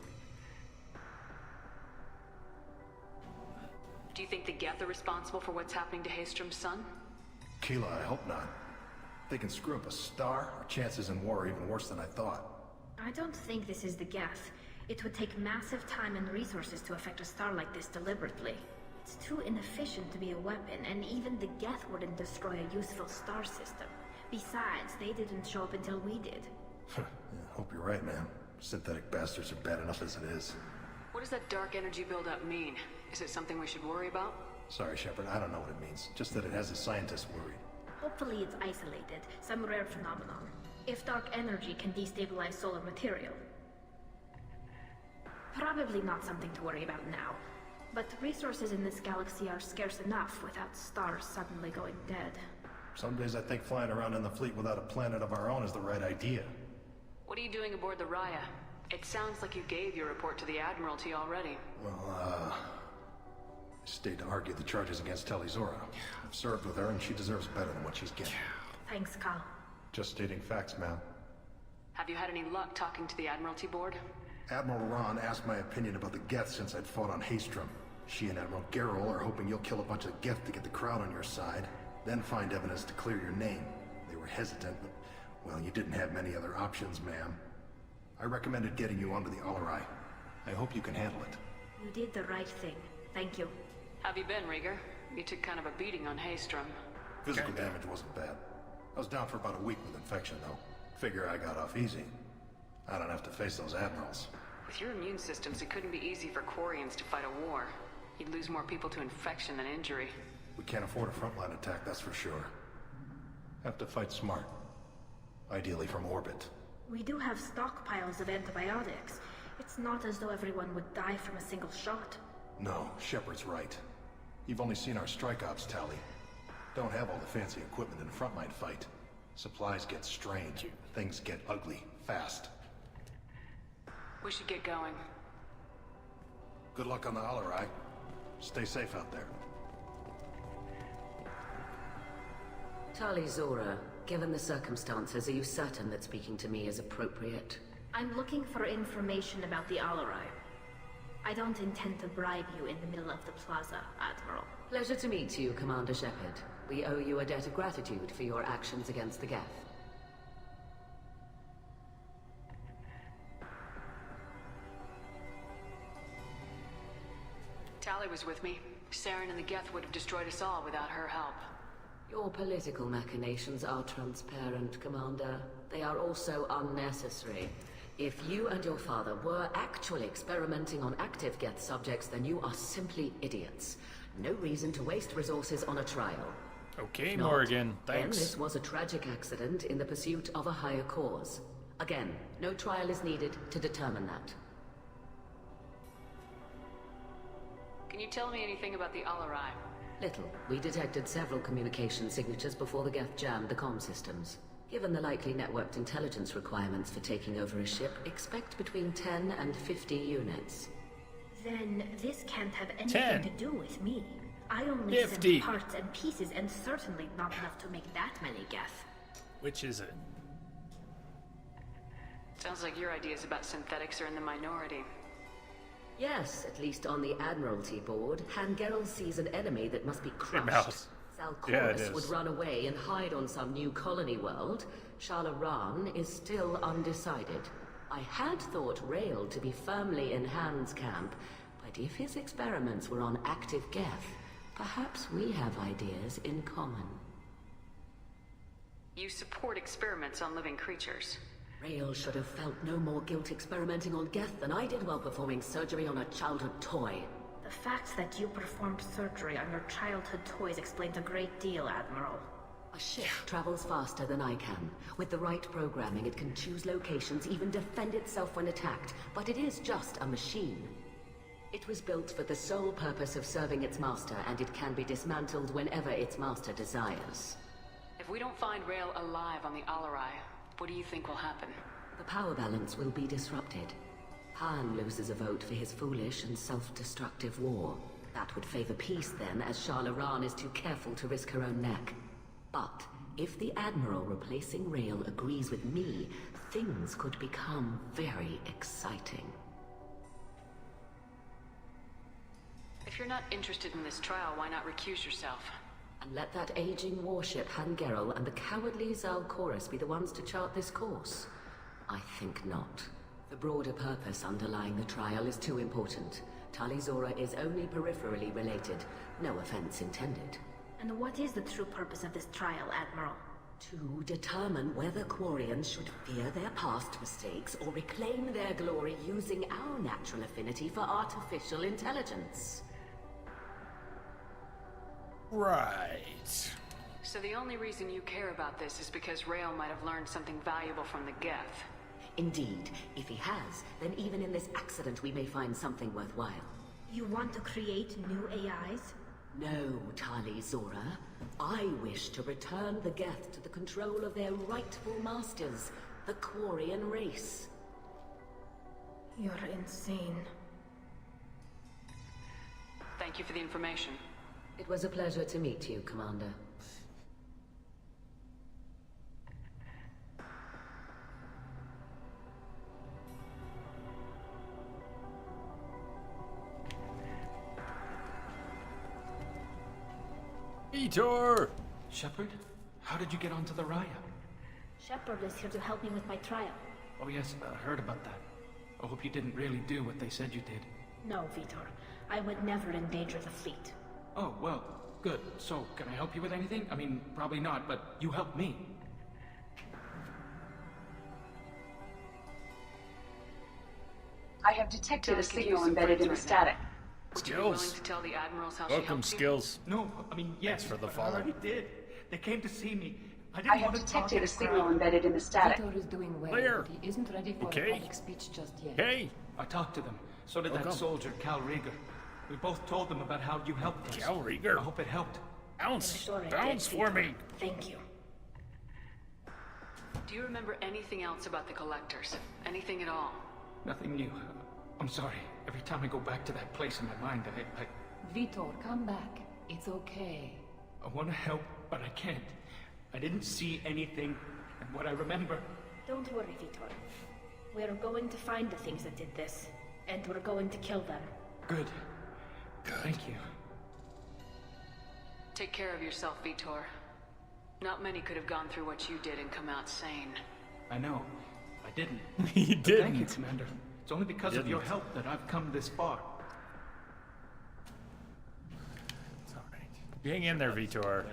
Do you think the Geth are responsible for what's happening to Haystrom's sun? Keela, I hope not. If they can screw up a star, our chances in war are even worse than I thought. I don't think this is the Geth. It would take massive time and resources to affect a star like this deliberately. It's too inefficient to be a weapon, and even the Geth wouldn't destroy a useful star system. Besides, they didn't show up until we did. Yeah, hope you're right, man. Synthetic bastards are bad enough as it is. What does that dark energy buildup mean? Is it something we should worry about? Sorry, Shepard, I don't know what it means. Just that it has the scientists worried. Hopefully it's isolated, some rare phenomenon. If dark energy can destabilize solar material. Probably not something to worry about now. But resources in this galaxy are scarce enough without stars suddenly going dead. Some days I think flying around in the fleet without a planet of our own is the right idea. What are you doing aboard the Raya? It sounds like you gave your report to the Admiralty already. Well, I stayed to argue the charges against Talizora. I've served with her and she deserves better than what she's getting. Thanks, Cal. Just stating facts, ma'am. Have you had any luck talking to the Admiralty board? Admiral Ron asked my opinion about the Geth since I'd fought on Haystrom. She and Admiral Garrel are hoping you'll kill a bunch of Geth to get the crowd on your side, then find evidence to clear your name. They were hesitant, but, well, you didn't have many other options, ma'am. I recommended getting you onto the Alarai. I hope you can handle it. You did the right thing. Thank you. Have you been, Rieger? You took kind of a beating on Haystrom. Physical damage wasn't bad. I was down for about a week with infection, though. Figure I got off easy. I don't have to face those admirals. With your immune systems, it couldn't be easy for Quarians to fight a war. You'd lose more people to infection than injury. We can't afford a frontline attack, that's for sure. Have to fight smart. Ideally from orbit. We do have stockpiles of antibiotics. It's not as though everyone would die from a single shot. No, Shepard's right. You've only seen our strike ops tally. Don't have all the fancy equipment in a frontline fight. Supplies get strained. Things get ugly, fast. We should get going. Good luck on the Alarai. Stay safe out there. Tali Zora, given the circumstances, are you certain that speaking to me is appropriate? I'm looking for information about the Alarai. I don't intend to bribe you in the middle of the plaza, Admiral. Pleasure to meet you, Commander Shepard. We owe you a debt of gratitude for your actions against the Geth. Tali was with me. Saren and the Geth would have destroyed us all without her help. Your political machinations are transparent, Commander. They are also unnecessary. If you and your father were actually experimenting on active Geth subjects, then you are simply idiots. No reason to waste resources on a trial. Okay, Morgan, thanks. Then this was a tragic accident in the pursuit of a higher cause. Again, no trial is needed to determine that. Can you tell me anything about the Alarai? Little. We detected several communication signatures before the Geth jammed the comm systems. Given the likely networked intelligence requirements for taking over a ship, expect between 10 and 50 units. Then this can't have anything to do with me. I only 50. send parts and pieces, and certainly not enough to make that many Geth. Which is it? Sounds like your ideas about synthetics are in the minority. Yes, at least on the Admiralty board, Hangerel sees an enemy that must be crushed. Mouse. Salcorus would run away and hide on some new colony world. Shalaran is still undecided. I had thought Rail to be firmly in Han's camp, but if his experiments were on active Geth, perhaps we have ideas in common. You support experiments on living creatures. Rail should have felt no more guilt experimenting on Geth than I did while performing surgery on a childhood toy. The fact that you performed surgery on your childhood toys explains a great deal, Admiral. A ship travels faster than I can. With the right programming, it can choose locations, even defend itself when attacked. But it is just a machine. It was built for the sole purpose of serving its master, and it can be dismantled whenever its master desires. If we don't find Rail alive on the Alarai, what do you think will happen? The power balance will be disrupted. Han loses a vote for his foolish and self-destructive war. That would favor peace then, as Shalaran is too careful to risk her own neck. But if the Admiral replacing Rail agrees with me, things could become very exciting. If you're not interested in this trial, why not recuse yourself? And let that aging warship Hangerel and the cowardly Zalcorus be the ones to chart this course? I think not. The broader purpose underlying the trial is too important. Tali Zora is only peripherally related. No offense intended. And what is the true purpose of this trial, Admiral? To determine whether Quarians should fear their past mistakes or reclaim their glory using our natural affinity for artificial intelligence. Right. So the only reason you care about this is because Rail might have learned something valuable from the Geth. Indeed. If he has, then even in this accident we may find something worthwhile. You want to create new AIs? No, Tali Zora. I wish to return the Geth to the control of their rightful masters, the Quarian race. You're insane. Thank you for the information. It was a pleasure to meet you, Commander. Etor! Shepard? How did you get onto the Raya? Shepard is here to help me with my trial. Oh yes, I heard about that. I hope you didn't really do what they said you did. No, Vitor. I would never endanger the fleet. Oh, well, good. So, can I help you with anything? I mean, probably not, but you helped me. I have detected a signal embedded in the static. Skills. To tell the admirals how she Welcome, helped you? Skills. No, I mean, yes. Thanks for the but I follow. already did. They came to see me. I I didn't have want to talk detected in a signal crowd. embedded in the static. Vitor is doing well, Clear. but he isn't ready for Okay. public speech just yet. Hey. I talked to them. So did Welcome. that soldier, Cal Rieger. We both told them about how you helped us. Cal Rieger. I hope it helped. Bounce. Bounce for me. Thank you. Do you remember anything else about the Collectors? Anything at all? Nothing new. I'm sorry. Every time I go back to that place in my mind, I Vitor, come back. It's okay. want to help, but I can't. I didn't see anything, and what I remember... Don't worry, Vitor. We're going to find the things that did this, and we're going to kill them. Good. Thank you. Take care of yourself, Vitor. Not many could have gone through what you did and come out sane. I know. I didn't. He But didn't. Thank you, Commander. It's only because of your Didn't. help that I've come this far. It's all right. Hang in there, Vitor.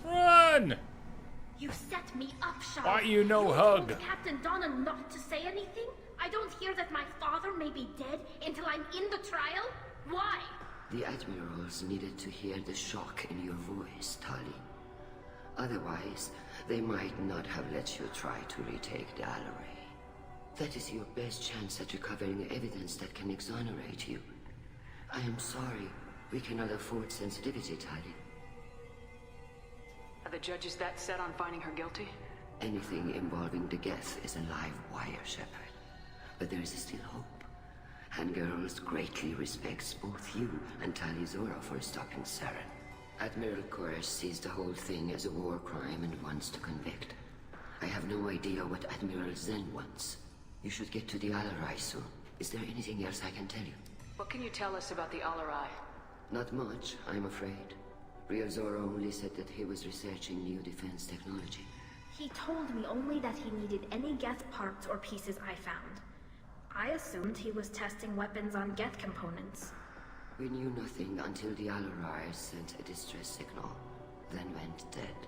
Run! You set me up, Shaw. Why you no You hug? told Captain Donna not to say anything? I don't hear that my father may be dead until I'm in the trial? Why? The admirals needed to hear the shock in your voice, Tali. Otherwise, they might not have let you try to retake the Alleray. That is your best chance at recovering evidence that can exonerate you. I am sorry. We cannot afford sensitivity, Tali. Are the judges that set on finding her guilty? Anything involving the Geth is a live wire, Shepard. But there is still hope. And Girls greatly respects both you and Tali Zora for stopping Saren. Admiral Koresh sees the whole thing as a war crime and wants to convict. I have no idea what Admiral Zen wants. You should get to the Alarai soon. Is there anything else I can tell you? What can you tell us about the Alarai? Not much, I'm afraid. Real Zora only said that he was researching new defense technology. He told me only that he needed any Geth parts or pieces I found. I assumed he was testing weapons on Geth components. We knew nothing until the Alarai sent a distress signal, then went dead.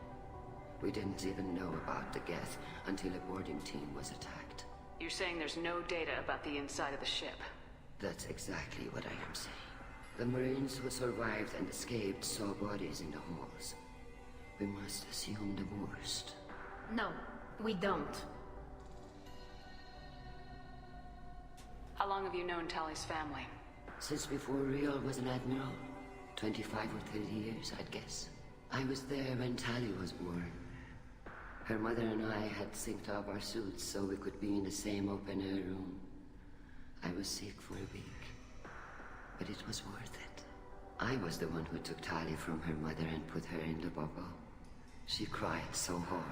We didn't even know about the Geth until a boarding team was attacked. You're saying there's no data about the inside of the ship? That's exactly what I am saying. The Marines who survived and escaped saw bodies in the halls. We must assume the worst. No, we don't. How long have you known Tali's family? Since before Real was an admiral. 25 or 30 years, I'd guess. I was there when Tali was born. Her mother and I had synced up our suits so we could be in the same open-air room. I was sick for a week, but it was worth it. I was the one who took Tali from her mother and put her in the bubble. She cried so hard.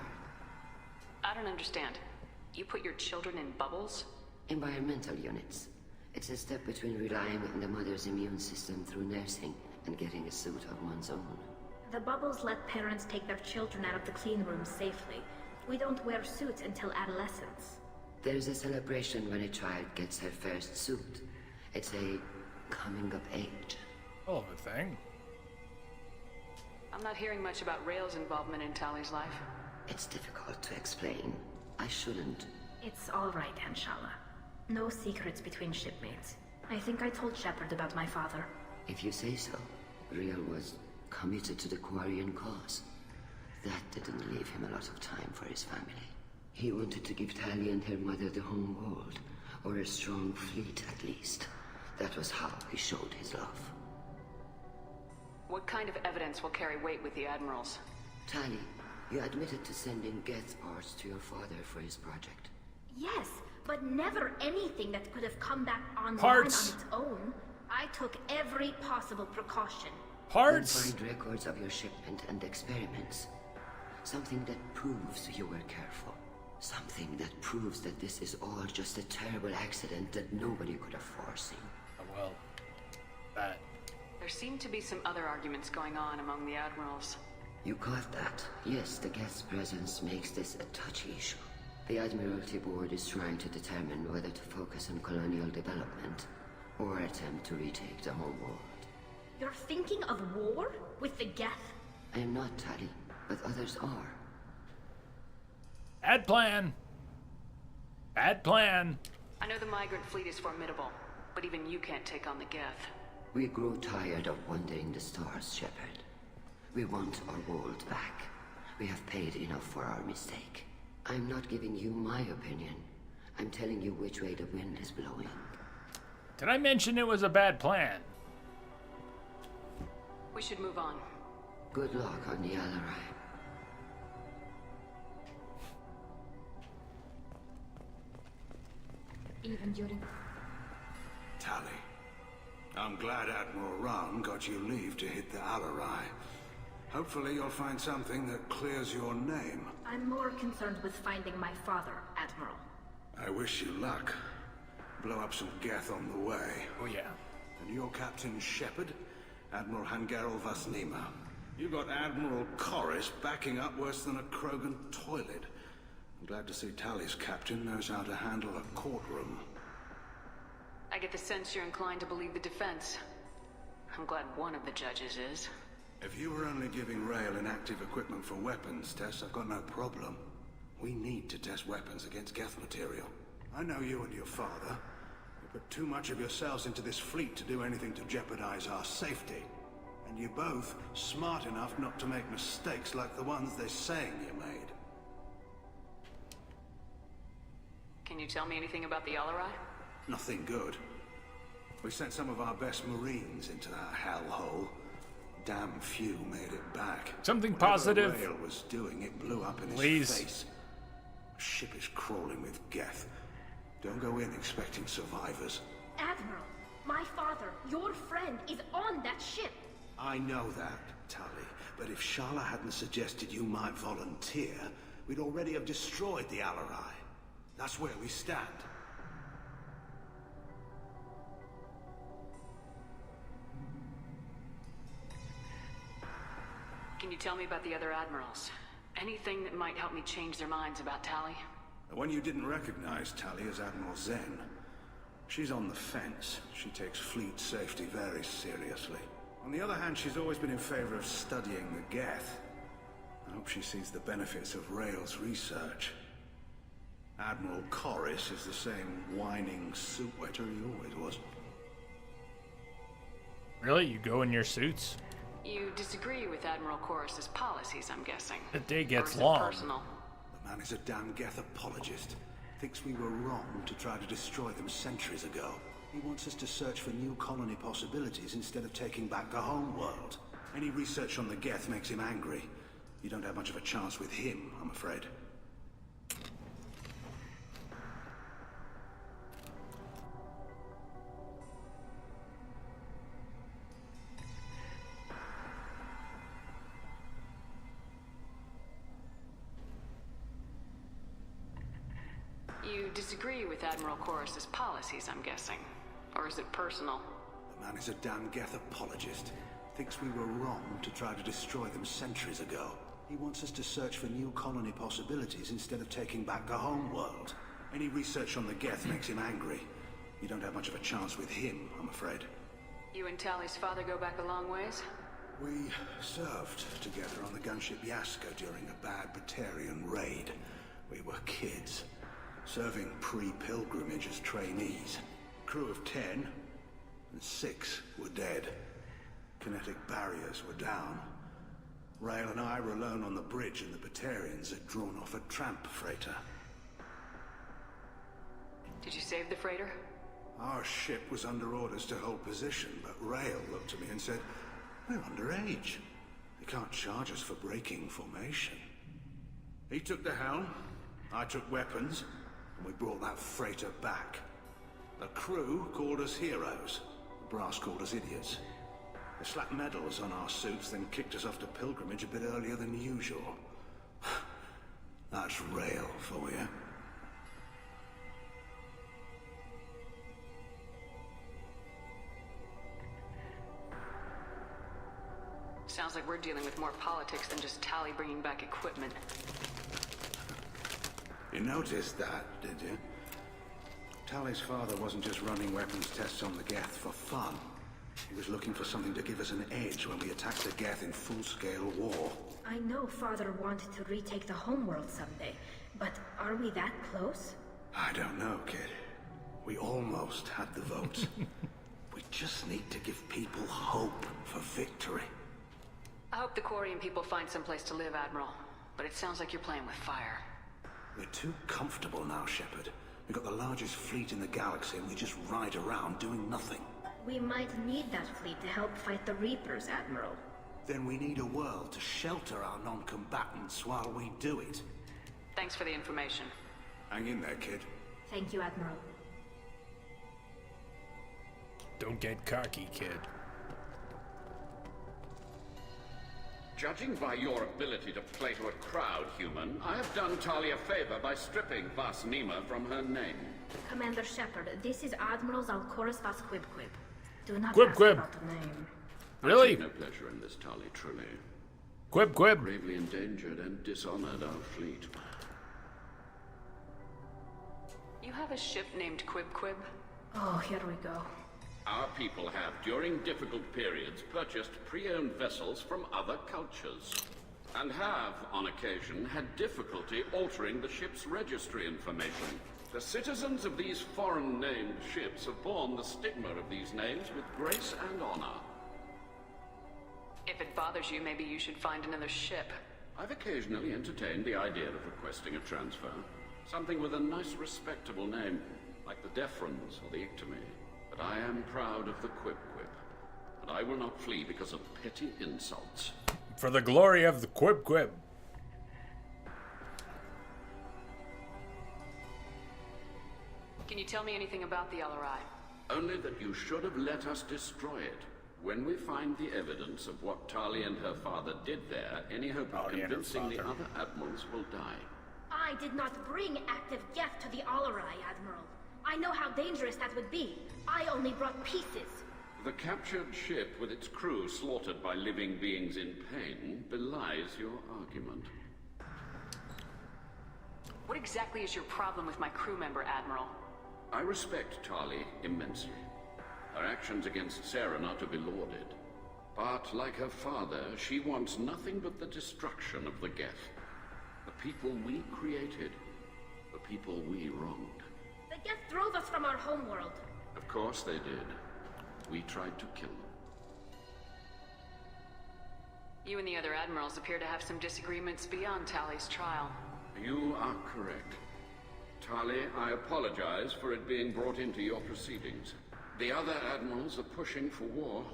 I don't understand. You put your children in bubbles? Environmental units. It's a step between relying on the mother's immune system through nursing and getting a suit of one's own. The bubbles let parents take their children out of the clean room safely. We don't wear suits until adolescence. There's a celebration when a child gets her first suit. It's a coming of age. Hell of a thing. I'm not hearing much about Rail's involvement in Tali's life. It's difficult to explain. I shouldn't. It's all right, Anshala. No secrets between shipmates. I think I told Shepard about my father. If you say so. Real was committed to the Quarian cause. That didn't leave him a lot of time for his family. He wanted to give Tali and her mother the home world, or a strong fleet at least. That was how he showed his love. What kind of evidence will carry weight with the admirals? Tali, you admitted to sending Geth parts to your father for his project. Yes, but never anything that could have come back online Parts. on its own. I took every possible precaution. Parts? Then find records of your shipment and experiments. Something that proves you were careful. Something that proves that this is all just a terrible accident that nobody could have foreseen. Oh, well, that. There seem to be some other arguments going on among the admirals. You caught that? Yes, the Geth's presence makes this a touchy issue. The Admiralty Board is trying to determine whether to focus on colonial development or attempt to retake the home world. You're thinking of war? With the Geth? I am not, Tali, but others are. Bad plan. Bad plan. I know the migrant fleet is formidable, but even you can't take on the Geth. We grew tired of wandering the stars, Shepard. We want our world back. We have paid enough for our mistake. I'm not giving you my opinion. I'm telling you which way the wind is blowing. Did I mention it was a bad plan? We should move on. Good luck on the Alarai. Even during... Tali, I'm glad Admiral Rahn got you leave to hit the Alarai. Hopefully you'll find something that clears your name. I'm more concerned with finding my father, Admiral. I wish you luck. Blow up some Geth on the way. Oh yeah. And your Captain Shepard, Admiral Hangarel Vasnima. You got Admiral Corris backing up worse than a Krogan toilet. I'm glad to see Tali's captain knows how to handle a courtroom. I get the sense you're inclined to believe the defense. I'm glad one of the judges is. If you were only giving Rail inactive equipment for weapons tests, I've got no problem. We need to test weapons against Geth material. I know you and your father. You put too much of yourselves into this fleet to do anything to jeopardize our safety. And you're both smart enough not to make mistakes like the ones they're saying you made. Can you tell me anything about the Alarai? Nothing good. We sent some of our best Marines into that hellhole. Damn few made it back. Something Whatever positive. Rail was doing, it blew up in Please. his face. A ship is crawling with Geth. Don't go in expecting survivors. Admiral, my father, your friend, is on that ship. I know that, Tali, but if Shala hadn't suggested you might volunteer, we'd already have destroyed the Alarai. That's where we stand. Can you tell me about the other admirals? Anything that might help me change their minds about Tali? The one you didn't recognize, Tali, is Admiral Zen. She's on the fence. She takes fleet safety very seriously. On the other hand, she's always been in favor of studying the Geth. I hope she sees the benefits of Rail's research. Admiral Corris is the same whining suit wetter he always was. Really? You go in your suits? You disagree with Admiral Corris's policies, I'm guessing. The day gets Or is it long. personal? The man is a damn Geth apologist. Thinks we were wrong to try to destroy them centuries ago. He wants us to search for new colony possibilities instead of taking back the home world. Any research on the Geth makes him angry. You don't have much of a chance with him, I'm afraid. You disagree with Admiral Corris's policies, I'm guessing. Or is it personal? The man is a damn Geth apologist. Thinks we were wrong to try to destroy them centuries ago. He wants us to search for new colony possibilities instead of taking back the home world. Any research on the Geth makes him angry. You don't have much of a chance with him, I'm afraid. You and Tali's father go back a long ways? We served together on the gunship Yaska during a bad Batarian raid. We were kids, serving pre-pilgrimage as trainees. Crew of 10, and 6 were dead. Kinetic barriers were down. Rail and I were alone on the bridge, and the Batarians had drawn off a tramp freighter. Did you save the freighter? Our ship was under orders to hold position, but Rail looked at me and said, "We're underage. They can't charge us for breaking formation." He took the helm, I took weapons, and we brought that freighter back. The crew called us heroes. The brass called us idiots. They slapped medals on our suits, then kicked us off to pilgrimage a bit earlier than usual. That's Rail for you. Sounds like we're dealing with more politics than just Tali bringing back equipment. You noticed that, did you? Tali's father wasn't just running weapons tests on the Geth for fun. He was looking for something to give us an edge when we attacked the Geth in full-scale war. I know Father wanted to retake the homeworld someday, But are we that close? I don't know, kid. We almost had the vote. We just need to give people hope for victory. I hope the Quarian people find someplace to live, Admiral. But it sounds like you're playing with fire. We're too comfortable now, Shepard. We've got the largest fleet in the galaxy and we just ride around doing nothing. We might need that fleet to help fight the Reapers, Admiral. Then we need a world to shelter our non-combatants while we do it. Thanks for the information. Hang in there, kid. Thank you, Admiral. Don't get cocky, kid. Judging by your ability to play to a crowd, human, I have done Talia a favor by stripping Vas Nima from her name. Commander Shepard, this is Admiral Zalcorus Vas Quib. Do not Quib ask Quib. about the name. Really? I take no pleasure in this, Talia, truly. Quib. Bravely endangered and dishonored our fleet. You have a ship named Quib? Oh, here we go. Our people have, during difficult periods, purchased pre-owned vessels from other cultures. And have, on occasion, had difficulty altering the ship's registry information. The citizens of these foreign-named ships have borne the stigma of these names with grace and honor. If it bothers you, maybe you should find another ship. I've occasionally entertained the idea of requesting a transfer. Something with a nice, respectable name, like the Defrons or the Ictomy. But I am proud of the Quib, and I will not flee because of petty insults. For the glory of the Quib. Can you tell me anything about the LRI? Only that you should have let us destroy it. When we find the evidence of what Talia and her father did there, any hope of convincing the other admirals will die. I did not bring active Geth to the Alarai, Admiral. I know how dangerous that would be. I only brought pieces. The captured ship with its crew slaughtered by living beings in pain belies your argument. What exactly is your problem with my crew member, Admiral? I respect Tali immensely. Her actions against Saren are to be lauded. But like her father, she wants nothing but the destruction of the Geth. The people we created. The people we wronged. The Geth drove us from our homeworld. Of course they did. We tried to kill them. You and the other admirals appear to have some disagreements beyond Tali's trial. You are correct. Tali, I apologize for it being brought into your proceedings. The other admirals are pushing for war.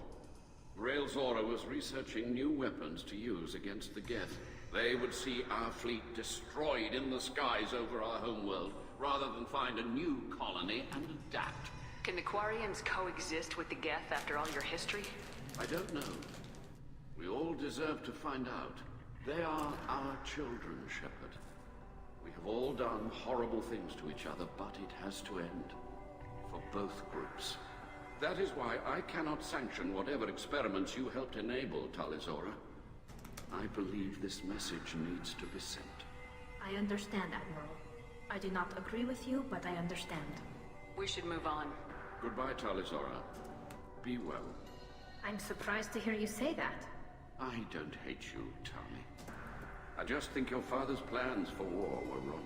Rael Zora was researching new weapons to use against the Geth. They would see our fleet destroyed in the skies over our homeworld, rather than find a new colony and adapt. Can the Quarians coexist with the Geth after all your history? I don't know. We all deserve to find out. They are our children, Shepard. We have all done horrible things to each other, but it has to end. For both groups. That is why I cannot sanction whatever experiments you helped enable, Talizora. I believe this message needs to be sent. I understand, Admiral. I do not agree with you, but I understand. We should move on. Goodbye, Talizora. Be well. I'm surprised to hear you say that. I don't hate you, Tali. I just think your father's plans for war were wrong.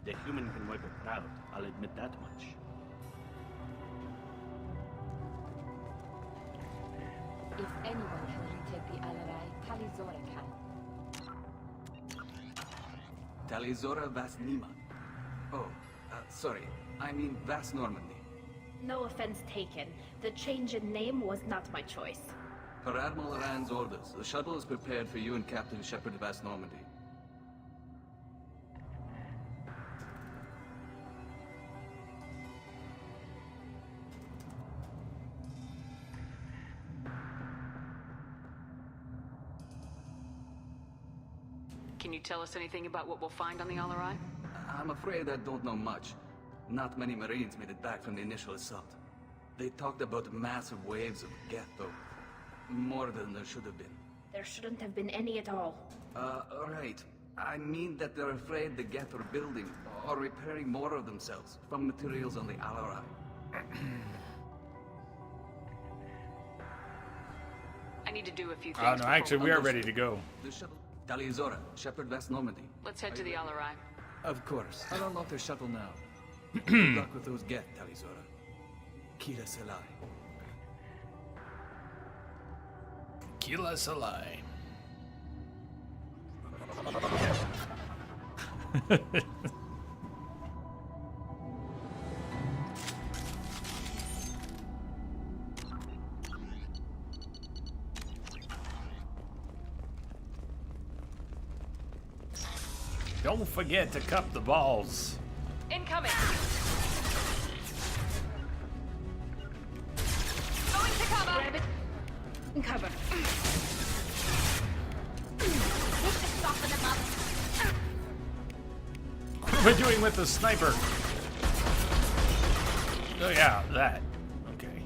The human can wipe a crowd, I'll admit that much. If anyone can retake the Alarai, Talizora can. Talizora Vas Nima. Oh, sorry. I mean Vas Normandy. No offense taken. The change in name was not my choice. Per Admiral Rand's orders, the shuttle is prepared for you and Captain Shepard Vas Normandy. Can you tell us anything about what we'll find on the LRI? I'm afraid I don't know much. Not many Marines made it back from the initial assault. They talked about massive waves of Geth, though. More than there should have been. There shouldn't have been any at all. Right. I mean that they're afraid the Geth are building or repairing more of themselves from materials on the Alarai. I need to do a few things. Oh no, actually we are ready to go. The shuttle. Taliazora, Shepard West Normandy. Let's head to the Alarai. Of course. I'll unlock the shuttle now. Good luck with those Geth, Taliazora. Kira Selai. Kila Salai. Don't forget to cup the balls. Incoming. Going to cover. Grab it. And cover. Soften them up. What am I doing with the sniper? Oh yeah, that. Okay.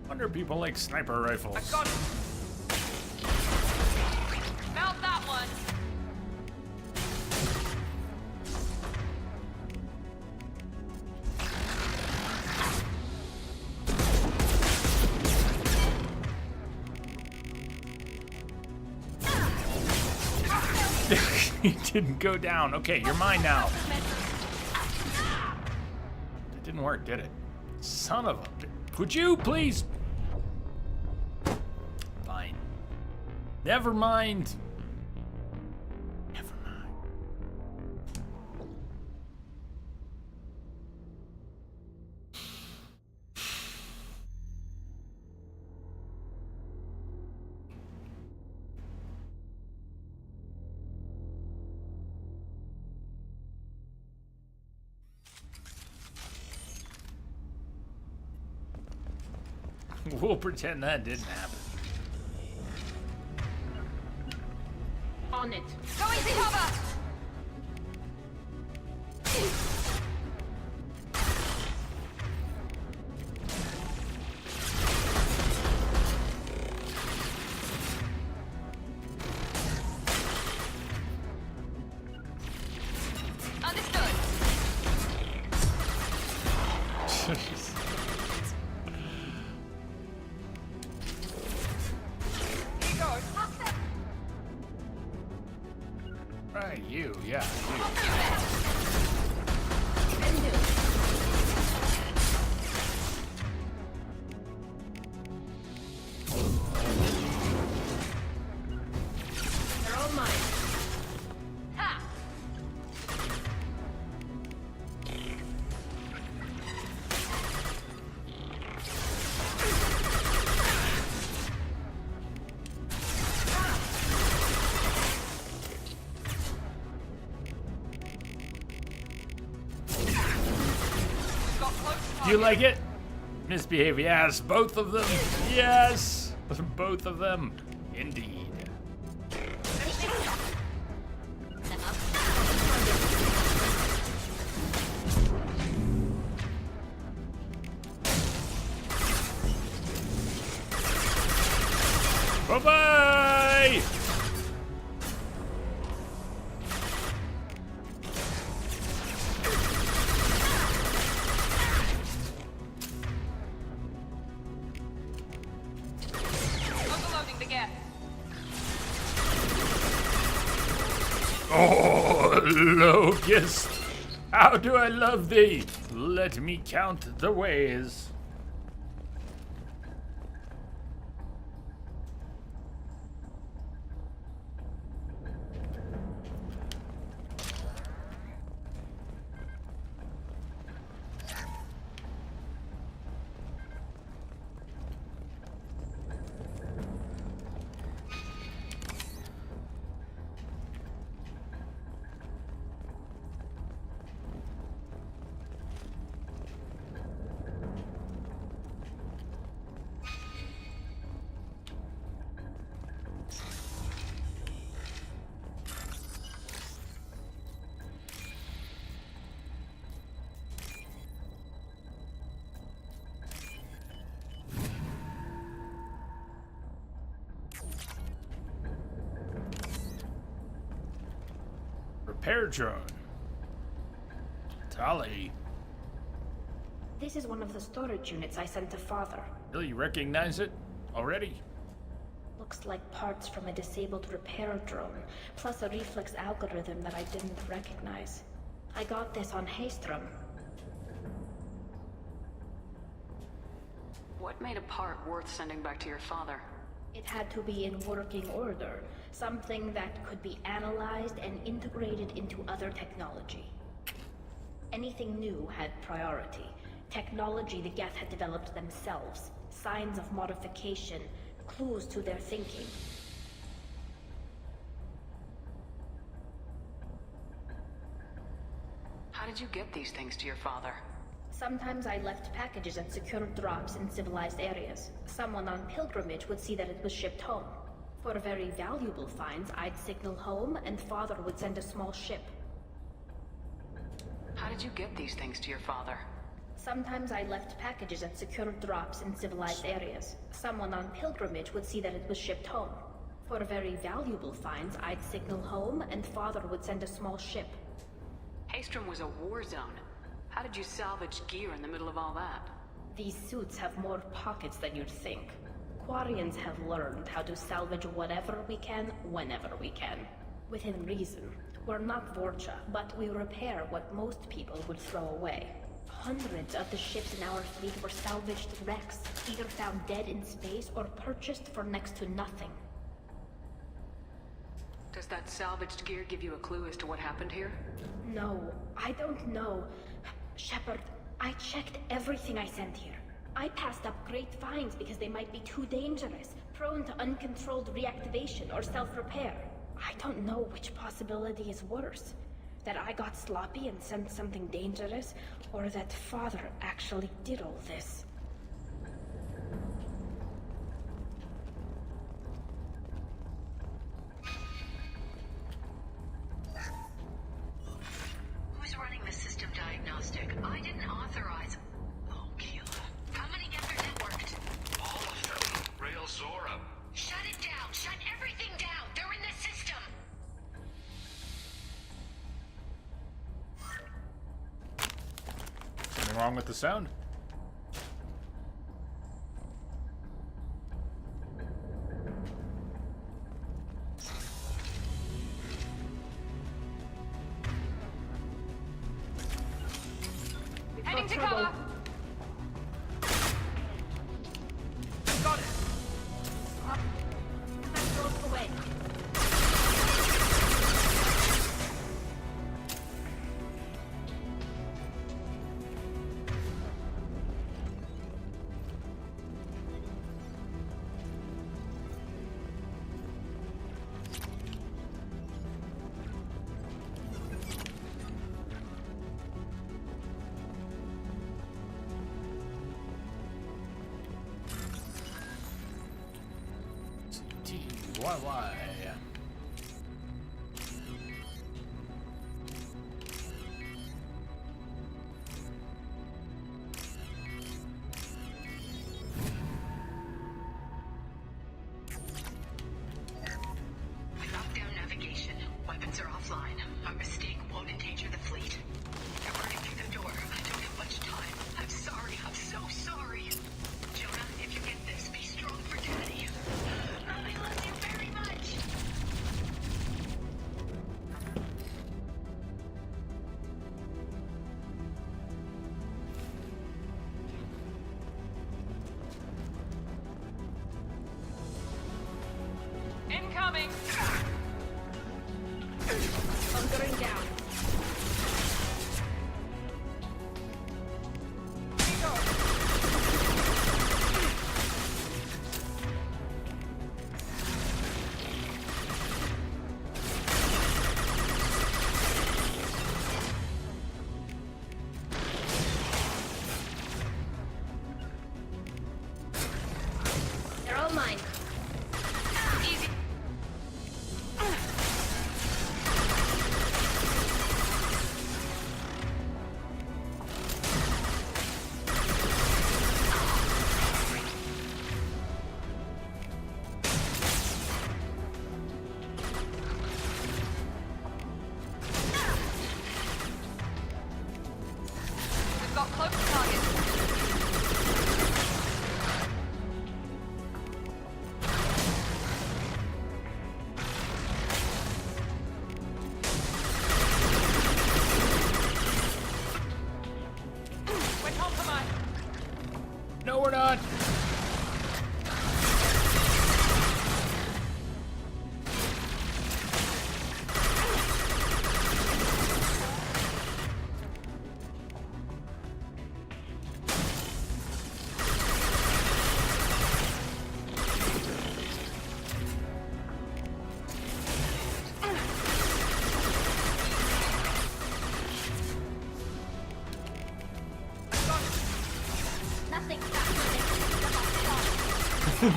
Wonder if people like sniper rifles. I got it. Mount that one. He didn't go down. Okay, you're mine now. That didn't work, did it? Son of a bitch. Would you please? Fine. Never mind. Never mind. We'll pretend that didn't happen. On it. Going to cover. Understood. Right, you, yeah. They're all mine. Ha! Do you like it? Misbehave, yes. Both of them. Yes. Both of them. Indeed. Bye-bye! Overloading the gas. Oh, Locust, how do I love thee? Let me count the ways. repair drone. Tali. This is one of the storage units I sent to Father. Really recognize it already? Looks like parts from a disabled repair drone, plus a reflex algorithm that I didn't recognize. I got this on Haystrom. What made a part worth sending back to your father? It had to be in working order, something that could be analyzed and integrated into other technology. Anything new had priority. Technology the Geth had developed themselves, signs of modification, clues to their thinking. How did you get these things to your father? Sometimes I left packages and secured drops in civilized areas. Someone on pilgrimage would see that it was shipped home. For very valuable finds, I'd signal home, and Father would send a small ship. How did you get these things to your father? Sometimes I left packages and secured drops in civilized areas. Someone on pilgrimage would see that it was shipped home. For very valuable finds, I'd signal home, and Father would send a small ship. Haystrom was a war zone. How did you salvage gear in the middle of all that? These suits have more pockets than you'd think. Quarians have learned how to salvage whatever we can, whenever we can. Within reason. We're not Vorcha, but we repair what most people would throw away. Hundreds of the ships in our fleet were salvaged wrecks, either found dead in space or purchased for next to nothing. Does that salvaged gear give you a clue as to what happened here? No, I don't know. Shepard, I checked everything I sent here. I passed up great finds because they might be too dangerous, prone to uncontrolled reactivation or self-repair. I don't know which possibility is worse. That I got sloppy and sent something dangerous, or that Father actually did all this. Who's running the system diagnostic? I didn't authorize... Oh, Keela. How many Geth are networked? All of them. Rail Zora. Shut it down! Shut everything down! They're in the system! Something wrong with the sound? Heading to cover! Got it! That broke away. Why? Lockdown navigation. Weapons are offline. Our mistake won't endanger the fleet. They're running through the door. I don't have much time. I'm sorry. I'm so sorry. Jonah, if you get this, be strong for Daddy. I love you very much. Incoming! Bunkering down. They're all mine. Easy. close to target. We're compromised. No, we're not.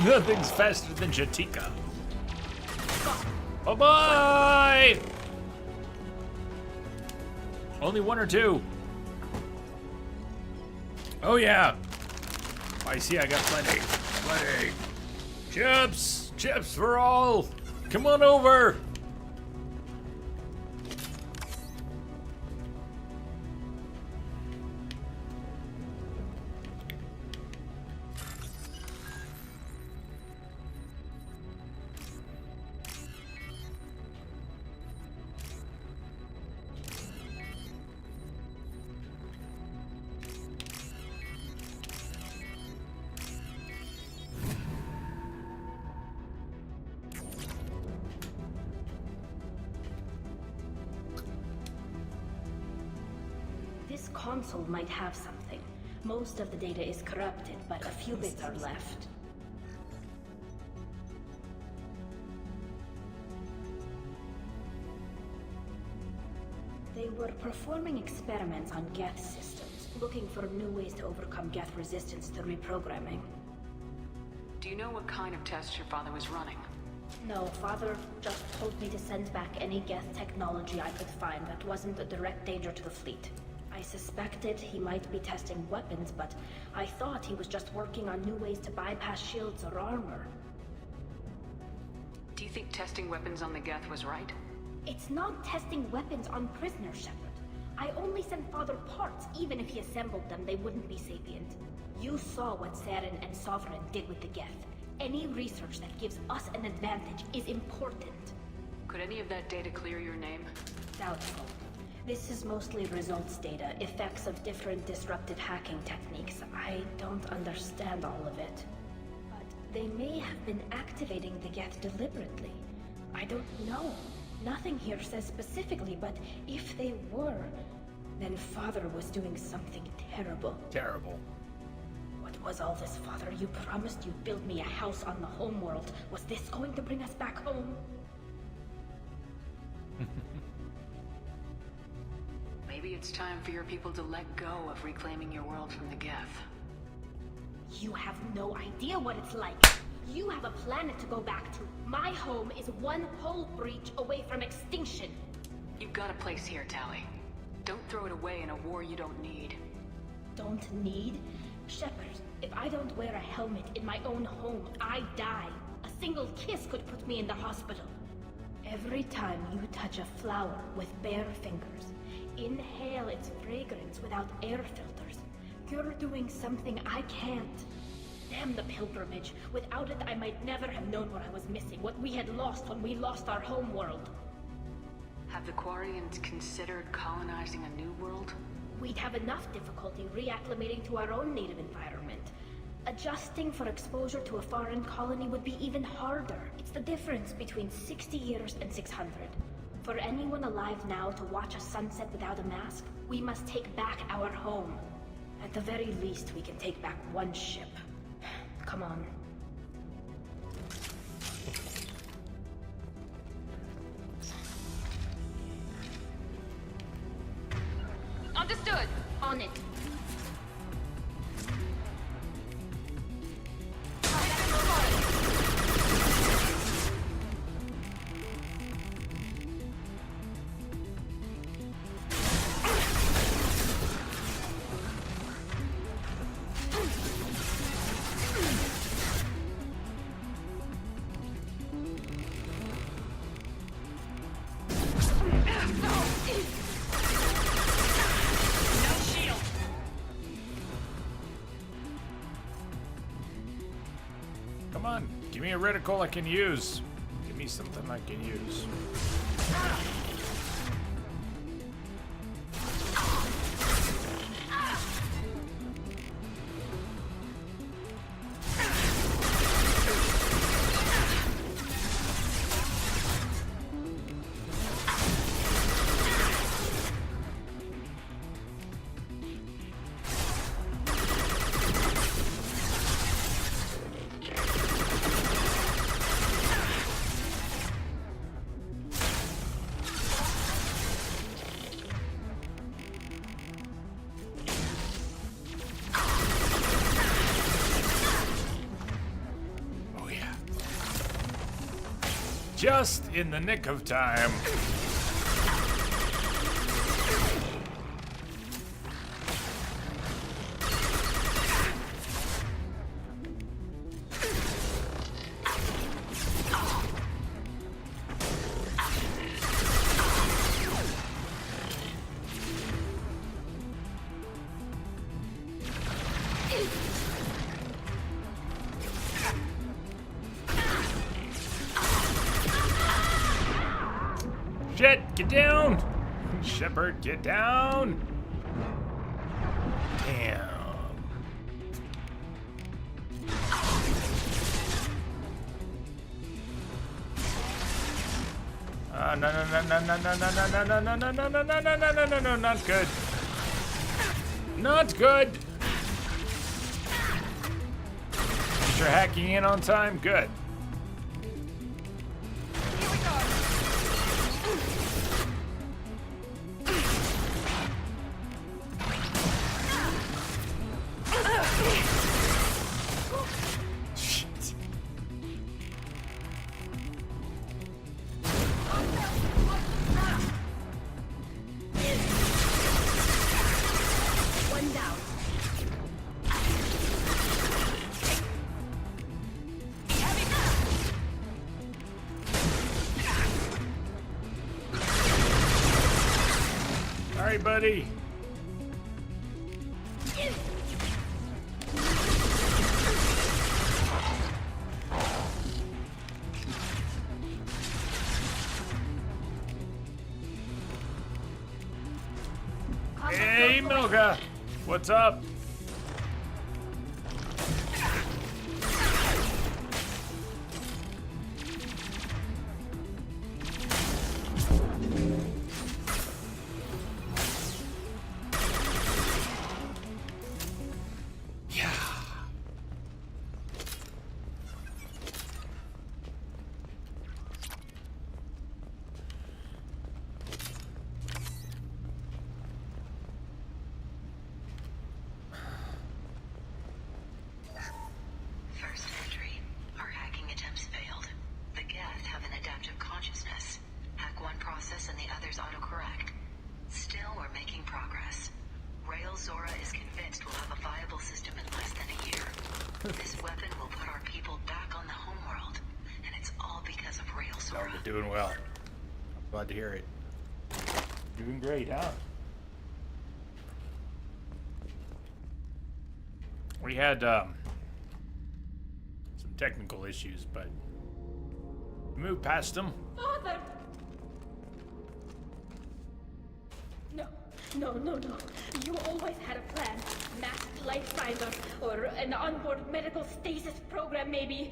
Nothing's faster than Jatika. Bye-bye! Only one or two. Oh, yeah. I see, I got plenty. Plenty. Chips! Chips for all! Come on over! This console might have something. Most of the data is corrupted, but a few bits are left. They were performing experiments on Geth systems, looking for new ways to overcome Geth resistance to reprogramming. Do you know what kind of tests your father was running? No, Father just told me to send back any Geth technology I could find that wasn't a direct danger to the fleet. I suspected he might be testing weapons, but I thought he was just working on new ways to bypass shields or armor. Do you think testing weapons on the Geth was right? It's not testing weapons on prisoners, Shepard. I only sent Father parts. Even if he assembled them, they wouldn't be sapient. You saw what Saren and Sovereign did with the Geth. Any research that gives us an advantage is important. Could any of that data clear your name? Doubtful. This is mostly results data, effects of different disruptive hacking techniques. I don't understand all of it. But they may have been activating the Geth deliberately. I don't know. Nothing here says specifically, but if they were, then Father was doing something terrible. Terrible. What was all this, Father? You promised you'd build me a house on the homeworld. Was this going to bring us back home? Maybe it's time for your people to let go of reclaiming your world from the Geth. You have no idea what it's like. You have a planet to go back to. My home is one hull breach away from extinction. You've got a place here, Tali. Don't throw it away in a war you don't need. Don't need? Shepard, if I don't wear a helmet in my own home, I die. A single kiss could put me in the hospital. Every time you touch a flower with bare fingers, inhale its fragrance without air filters, you're doing something I can't. Damn the pilgrimage. Without it, I might never have known what I was missing, what we had lost when we lost our home world. Have the Quarians considered colonizing a new world? We'd have enough difficulty reacclimating to our own native environment. Adjusting for exposure to a foreign colony would be even harder. It's the difference between 60 years and 600. For anyone alive now to watch a sunset without a mask, we must take back our home. At the very least, we can take back one ship. Come on. Understood. On it. Come on, give me a reticle I can use. Give me something I can use. Just in the nick of time. Shit, get down! Shepard, get down! Damn. No, not good. Not good! You're hacking in on time? Good. Sorry, buddy. Hey, Milka. What's up? Doing well. I'm glad to hear it. Doing great, huh? We had some technical issues, but we moved past them. Father! No. You always had a plan. Masked life finder, or an onboard medical stasis program, maybe.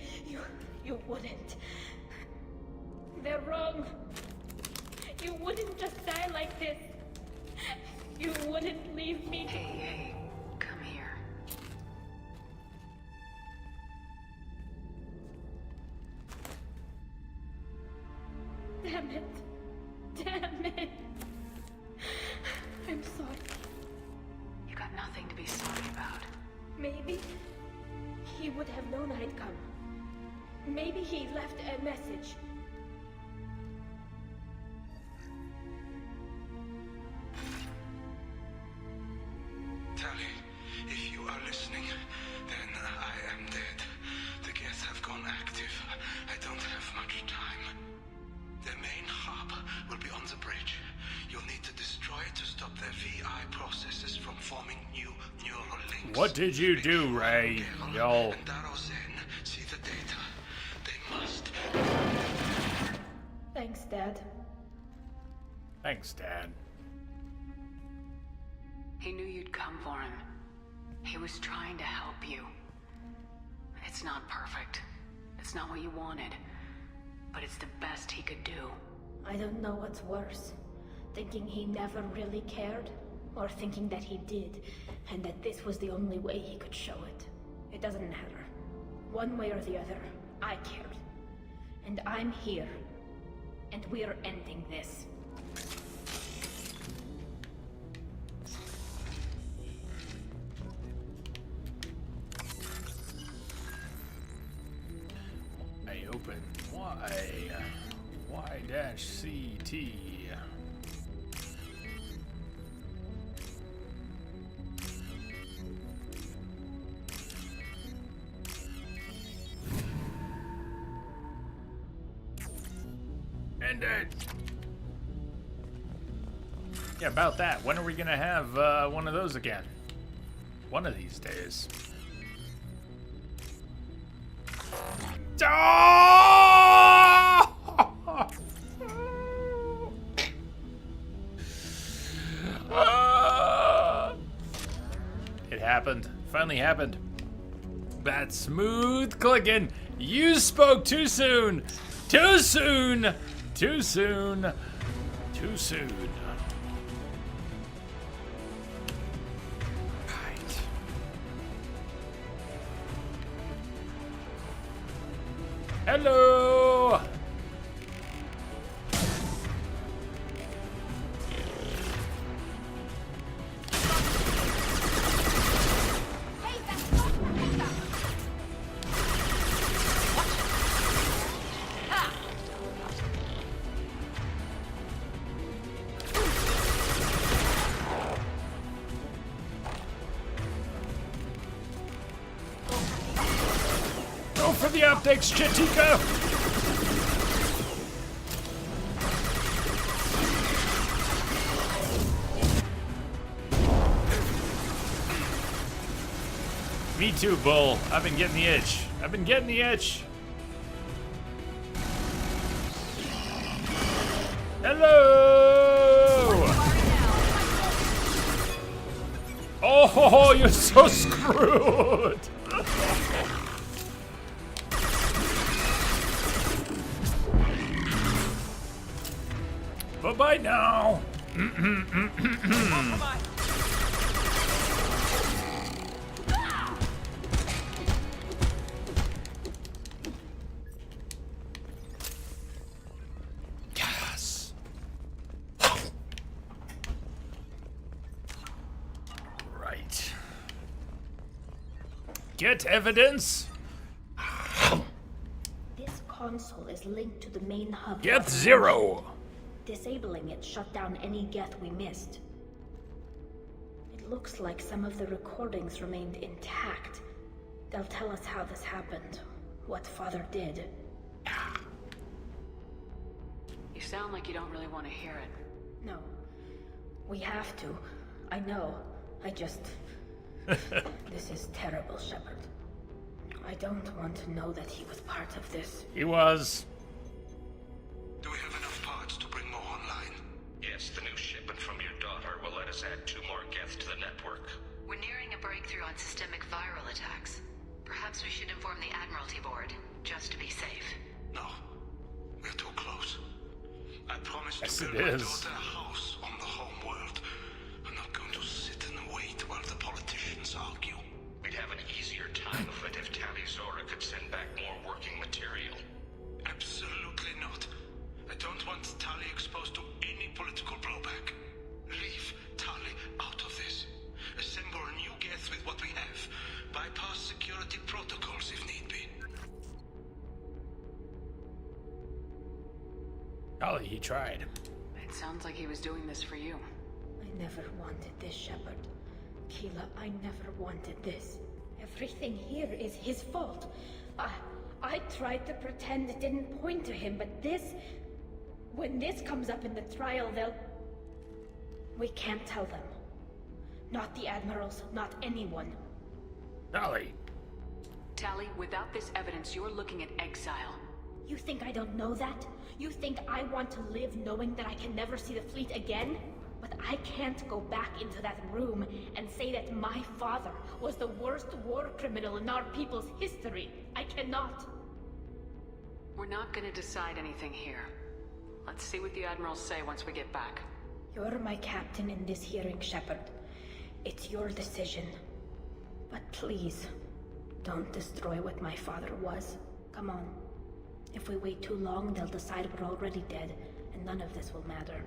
You wouldn't. They're wrong. You wouldn't just die like this. You wouldn't leave me. Hey, come here. Damn it. I'm sorry. You got nothing to be sorry about. Maybe he would have known I'd come. Maybe he left a message. Tally, if you are listening, then I am dead. The Geth have gone active. I don't have much time. Their main hub will be on the bridge. You'll need to destroy it to stop their VI processes from forming new neural links. What did you do, Ray? Yo. And Darrow Zen see the data. Thanks, Dad. He knew you'd come for him. He was trying to help you. It's not perfect. It's not what you wanted. But it's the best he could do. I don't know what's worse. Thinking he never really cared, or thinking that he did, and that this was the only way he could show it. It doesn't matter. One way or the other, I cared. And I'm here. And we're ending this. I open Y-CT. End it. Yeah, about that. When are we gonna have one of those again? One of these days. It happened. Finally happened. That smooth clicking. You spoke too soon. Too soon. Too soon. Too soon. Right. Hello. Go for the optics, Chitika! Me too, Bull. I've been getting the itch. I've been getting the itch. Hello! Oh, you're so screwed! Bye-bye now. Yes. Right. Get evidence. This console is linked to the main hub. Get zero. Disabling it shut down any Geth we missed. It looks like some of the recordings remained intact. They'll tell us how this happened, what Father did. You sound like you don't really want to hear it. No. We have to. I know. I just... This is terrible, Shepard. I don't want to know that he was part of this. He was. Do we have enough parts to bring more online? Yes, the new shipment from your daughter will let us add 2 more Geth to the network. We're nearing a breakthrough on systemic viral attacks. Perhaps we should inform the Admiralty Board, just to be safe. No. We're too close. I promised Yes, to it build my is. daughter a house on the home world. I'm not going to sit and wait while the politicians argue. We'd have an easier time of it if Tali Zora could send back more working material. Absolutely not. I don't want Tali exposed to any political blowback. Leave Tali out of this. Assemble a new Geth with what we have. Bypass security protocols if need be. Golly, he tried. It sounds like he was doing this for you. I never wanted this, Shepard. Keela, I never wanted this. Everything here is his fault. I tried to pretend it didn't point to him, but this... When this comes up in the trial, they'll... We can't tell them. Not the Admirals, not anyone. Golly. Tali, without this evidence, you're looking at exile. You think I don't know that? You think I want to live knowing that I can never see the fleet again? But I can't go back into that room and say that my father was the worst war criminal in our people's history. I cannot. We're not gonna decide anything here. Let's see what the Admirals say once we get back. You're my captain in this hearing, Shepard. It's your decision. But please, don't destroy what my father was. Come on. If we wait too long, they'll decide we're already dead, and none of this will matter.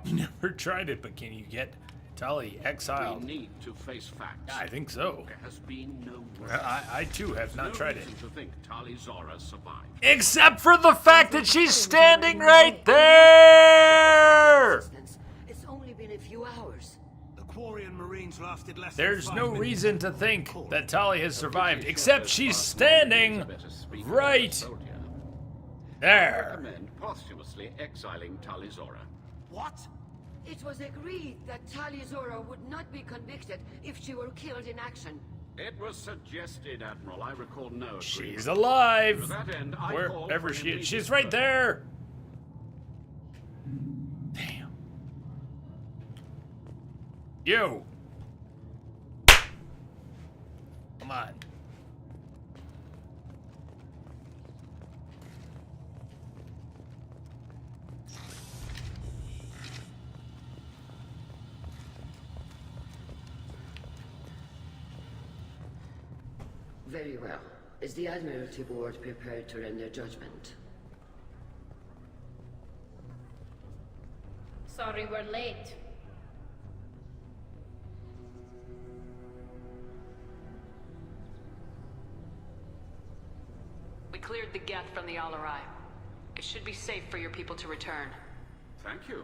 You never tried it, but can you get Tali exiled? We need to face facts. I think so. There has been no Well, I too have not tried it. To think Tali Zora survived. Except for the fact that she's standing right there! It's only been a few hours. The Quarian Marines lasted less There's than 5 no minutes. reason to think that Tali has survived, except she's standing right there. Recommend posthumously exiling Tali Zora. What? It was agreed that Tali Zora would not be convicted if she were killed in action. It was suggested, Admiral. I recall no agreement. She's alive! To that end, I called Wherever for she is. immediate She's right there! Damn. You! Come on. Very well. Is the Admiralty Board prepared to render judgment? Sorry we're late. We cleared the Geth from the Alarai. It should be safe for your people to return. Thank you.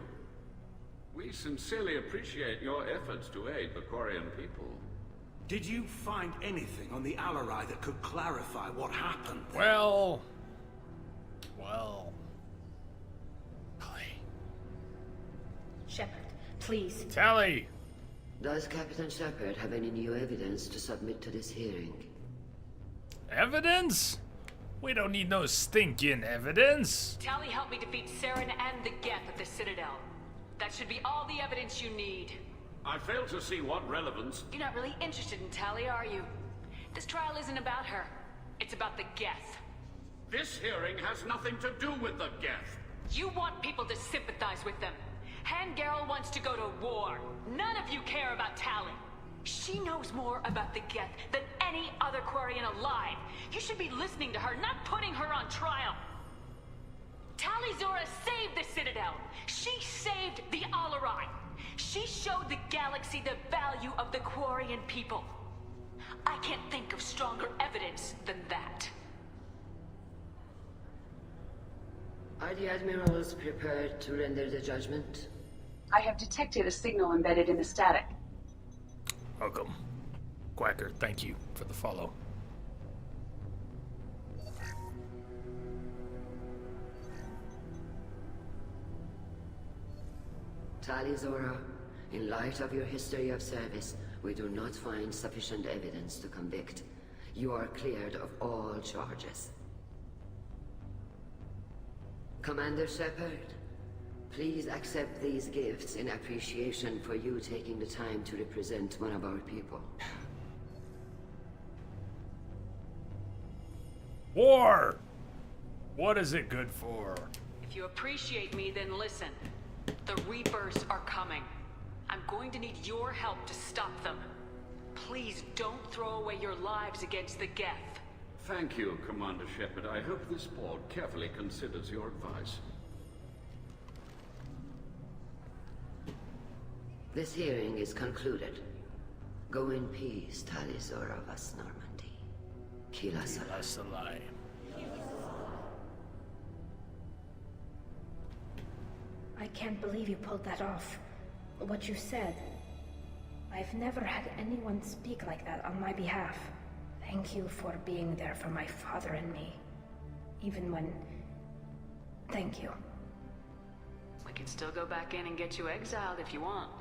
We sincerely appreciate your efforts to aid the Quarian people. Did you find anything on the Alarai that could clarify what happened? Well... Shepard, please. Tali! Does Captain Shepard have any new evidence to submit to this hearing? Evidence? We don't need no stinking evidence. Tali helped me defeat Saren and the Geth at the Citadel. That should be all the evidence you need. I fail to see what relevance... You're not really interested in Tali, are you? This trial isn't about her. It's about the Geth. This hearing has nothing to do with the Geth. You want people to sympathize with them. Han Garel wants to go to war. None of you care about Tali. She knows more about the Geth than any other Quarian alive. You should be listening to her, not putting her on trial. Tali Zora saved the Citadel. She saved the Alarai. She showed the galaxy the value of the Quarian people. I can't think of stronger evidence than that. Are the Admirals prepared to render the judgment? I have detected a signal embedded in the static. Welcome. Quacker, thank you for the follow. Tali Zora, in light of your history of service, we do not find sufficient evidence to convict. You are cleared of all charges. Commander Shepard, please accept these gifts in appreciation for you taking the time to represent one of our people. War! What is it good for? If you appreciate me, then listen. The Reapers are coming. I'm going to need your help to stop them. Please don't throw away your lives against the Geth. Thank you, Commander Shepard. I hope this board carefully considers your advice. This hearing is concluded. Go in peace, Tali Zora Vas Normandy. Kila Salai. I can't believe you pulled that off. What you said. I've never had anyone speak like that on my behalf. Thank you for being there for my father and me. Even when Thank you. We can still go back in and get you exiled if you want.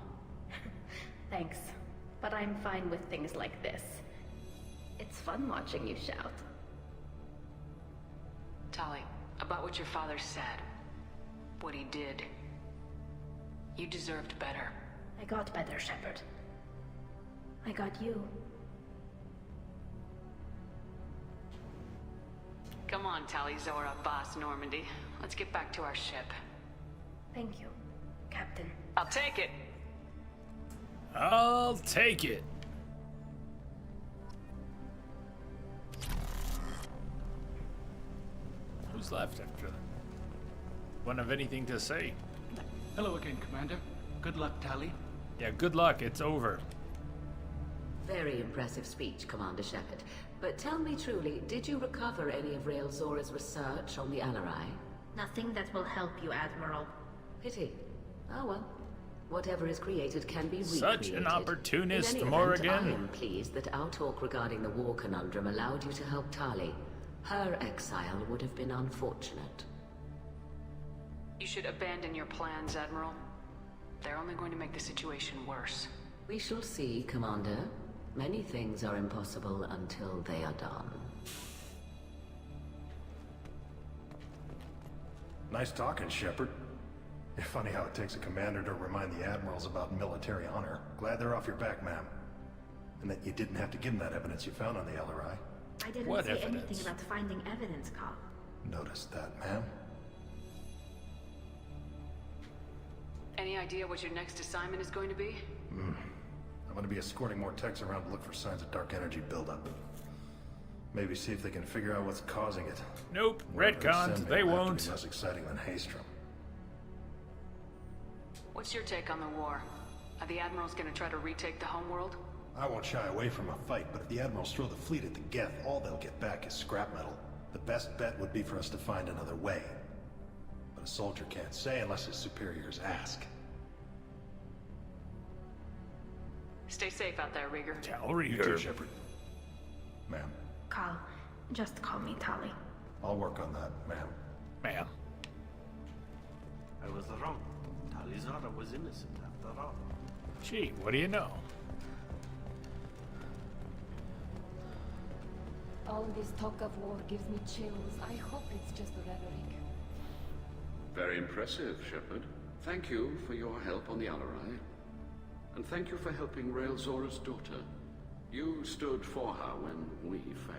Thanks. But I'm fine with things like this. It's fun watching you shout. Tali, about what your father said. What he did. You deserved better. I got better, Shepard. I got you. Come on, Tali, Zora, Boss Normandy. Let's get back to our ship. Thank you, Captain. I'll take it. I'll take it. Who's left after that? Wouldn't have anything to say. Hello again, Commander. Good luck, Tali. Yeah, good luck. It's over. Very impressive speech, Commander Shepard. But tell me truly, did you recover any of Rael Zora's research on the Alarai? Nothing that will help you, Admiral. Pity. Oh well. Whatever is created can be recreated. Such an opportunist, In any Morrigan. event, I am pleased that our talk regarding the war conundrum allowed you to help Tali. Her exile would have been unfortunate. You should abandon your plans, Admiral. They're only going to make the situation worse. We shall see, Commander. Many things are impossible until they are done. Nice talking, Shepard. It's funny how it takes a commander to remind the admirals about military honor. Glad they're off your back, ma'am. And that you didn't have to give them that evidence you found on the LRI. I didn't say anything about finding evidence, Carl. Noticed that, ma'am. Any idea what your next assignment is going to be? I'm going to be escorting more techs around to look for signs of dark energy buildup. Maybe see if they can figure out what's causing it. Nope, Wherever retcons, send me they will have to won't. be less exciting than Haystrom. What's your take on the war? Are the Admirals going to try to retake the homeworld? I won't shy away from a fight, but if the admirals throw the fleet at the Geth, all they'll get back is scrap metal. The best bet would be for us to find another way. But a soldier can't say unless his superiors ask. Stay safe out there, Rieger. Tell You too, Shepard. Ma'am. Carl, just call me Tali. I'll work on that, ma'am. Ma'am. I was wrong. Tali Zora was innocent after all. Gee, what do you know? All this talk of war gives me chills. I hope it's just rhetoric. Very impressive, Shepard. Thank you for your help on the Alarai. And thank you for helping Rael Zora's daughter. You stood for her when we failed.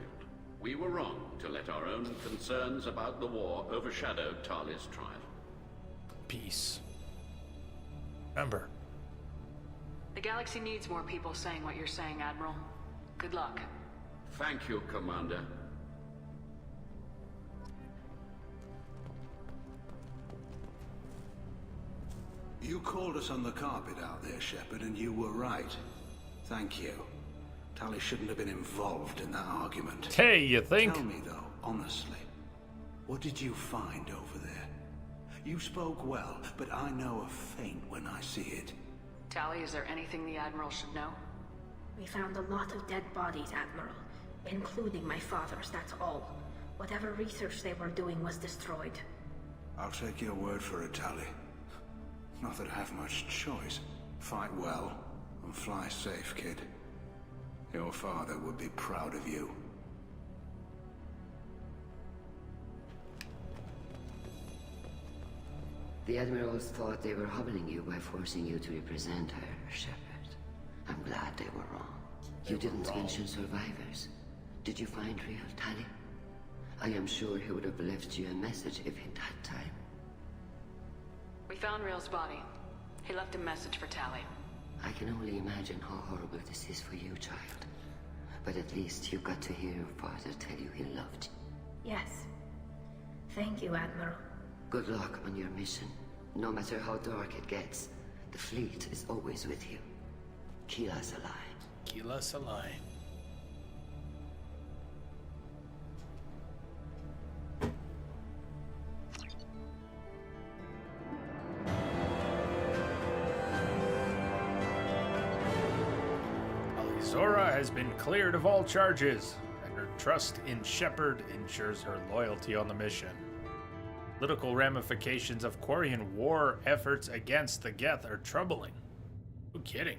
We were wrong to let our own concerns about the war overshadow Tali's trial. Peace. Remember. The galaxy needs more people saying what you're saying, Admiral. Good luck. Thank you, Commander. You called us on the carpet out there, Shepard, and you were right. Thank you. Tali shouldn't have been involved in that argument. Hey, you think? Tell me, though, honestly, what did you find over there? You spoke well, but I know a feint when I see it. Tali, is there anything the Admiral should know? We found a lot of dead bodies, Admiral. Including my father's, that's all. Whatever research they were doing was destroyed. I'll take your word for it, Tali. Not that I have much choice. Fight well, and fly safe, kid. Your father would be proud of you. The Admirals thought they were humbling you by forcing you to represent her, Shepard. I'm glad they were wrong. You didn't mention survivors. Did you find Rael, Tali? I am sure he would have left you a message if he'd had time. We found Rael's body. He left a message for Tali. I can only imagine how horrible this is for you, child. But at least you got to hear your father tell you he loved you. Yes. Thank you, Admiral. Good luck on your mission. No matter how dark it gets, the fleet is always with you. Keep us alive. Keep us alive. Zora has been cleared of all charges, and her trust in Shepard ensures her loyalty on the mission. Political ramifications of Quarian war efforts against the Geth are troubling. No kidding.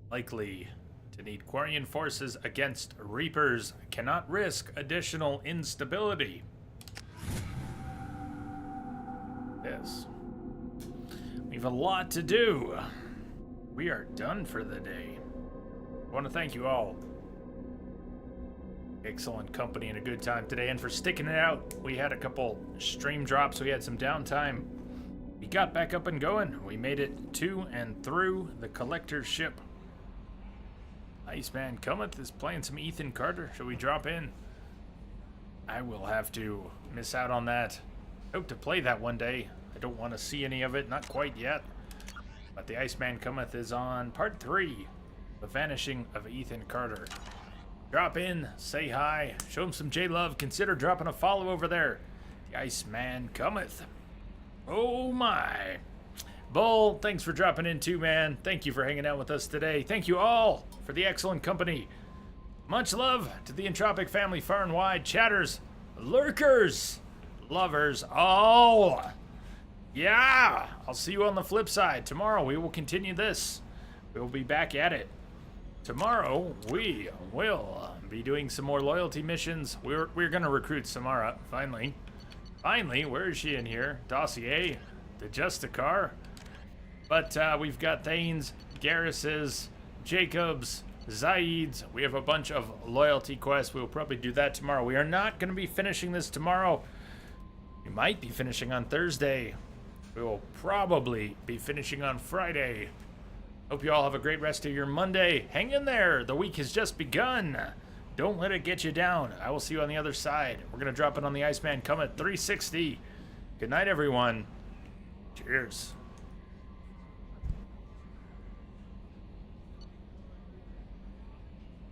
Likely to need Quarian forces against Reapers. Cannot risk additional instability. Yes. We have a lot to do. We are done for the day. I want to thank you all. Excellent company and a good time today, and for sticking it out. We had a couple stream drops, we had some downtime. We got back up and going. We made it to and through the collector's ship. Iceman Cometh is playing some Ethan Carter. Shall we drop in? I will have to miss out on that. Hope to play that one day. I don't want to see any of it, not quite yet. But the Iceman Cometh is on part 3, The Vanishing of Ethan Carter. Drop in, say hi, show him some J-Love, consider dropping a follow over there. The Iceman Cometh. Oh my. Bull, thanks for dropping in too, man. Thank you for hanging out with us today. Thank you all for the excellent company. Much love to the Entropic family far and wide. Chatters, lurkers, lovers, all. Yeah, I'll see you on the flip side. Tomorrow we will continue this. We will be back at it. Tomorrow, we will be doing some more loyalty missions. We're going to recruit Samara, finally. Finally, where is she in here? Dossier, the Justicar. But we've got Thanes, Garruses, Jacobs, Zaids. We have a bunch of loyalty quests. We'll probably do that tomorrow. We are not going to be finishing this tomorrow. We might be finishing on Thursday. We will probably be finishing on Friday. Hope you all have a great rest of your Monday. Hang in there. The week has just begun. Don't let it get you down. I will see you on the other side. We're going to drop it on the Iceman Comet 360. Good night, everyone. Cheers.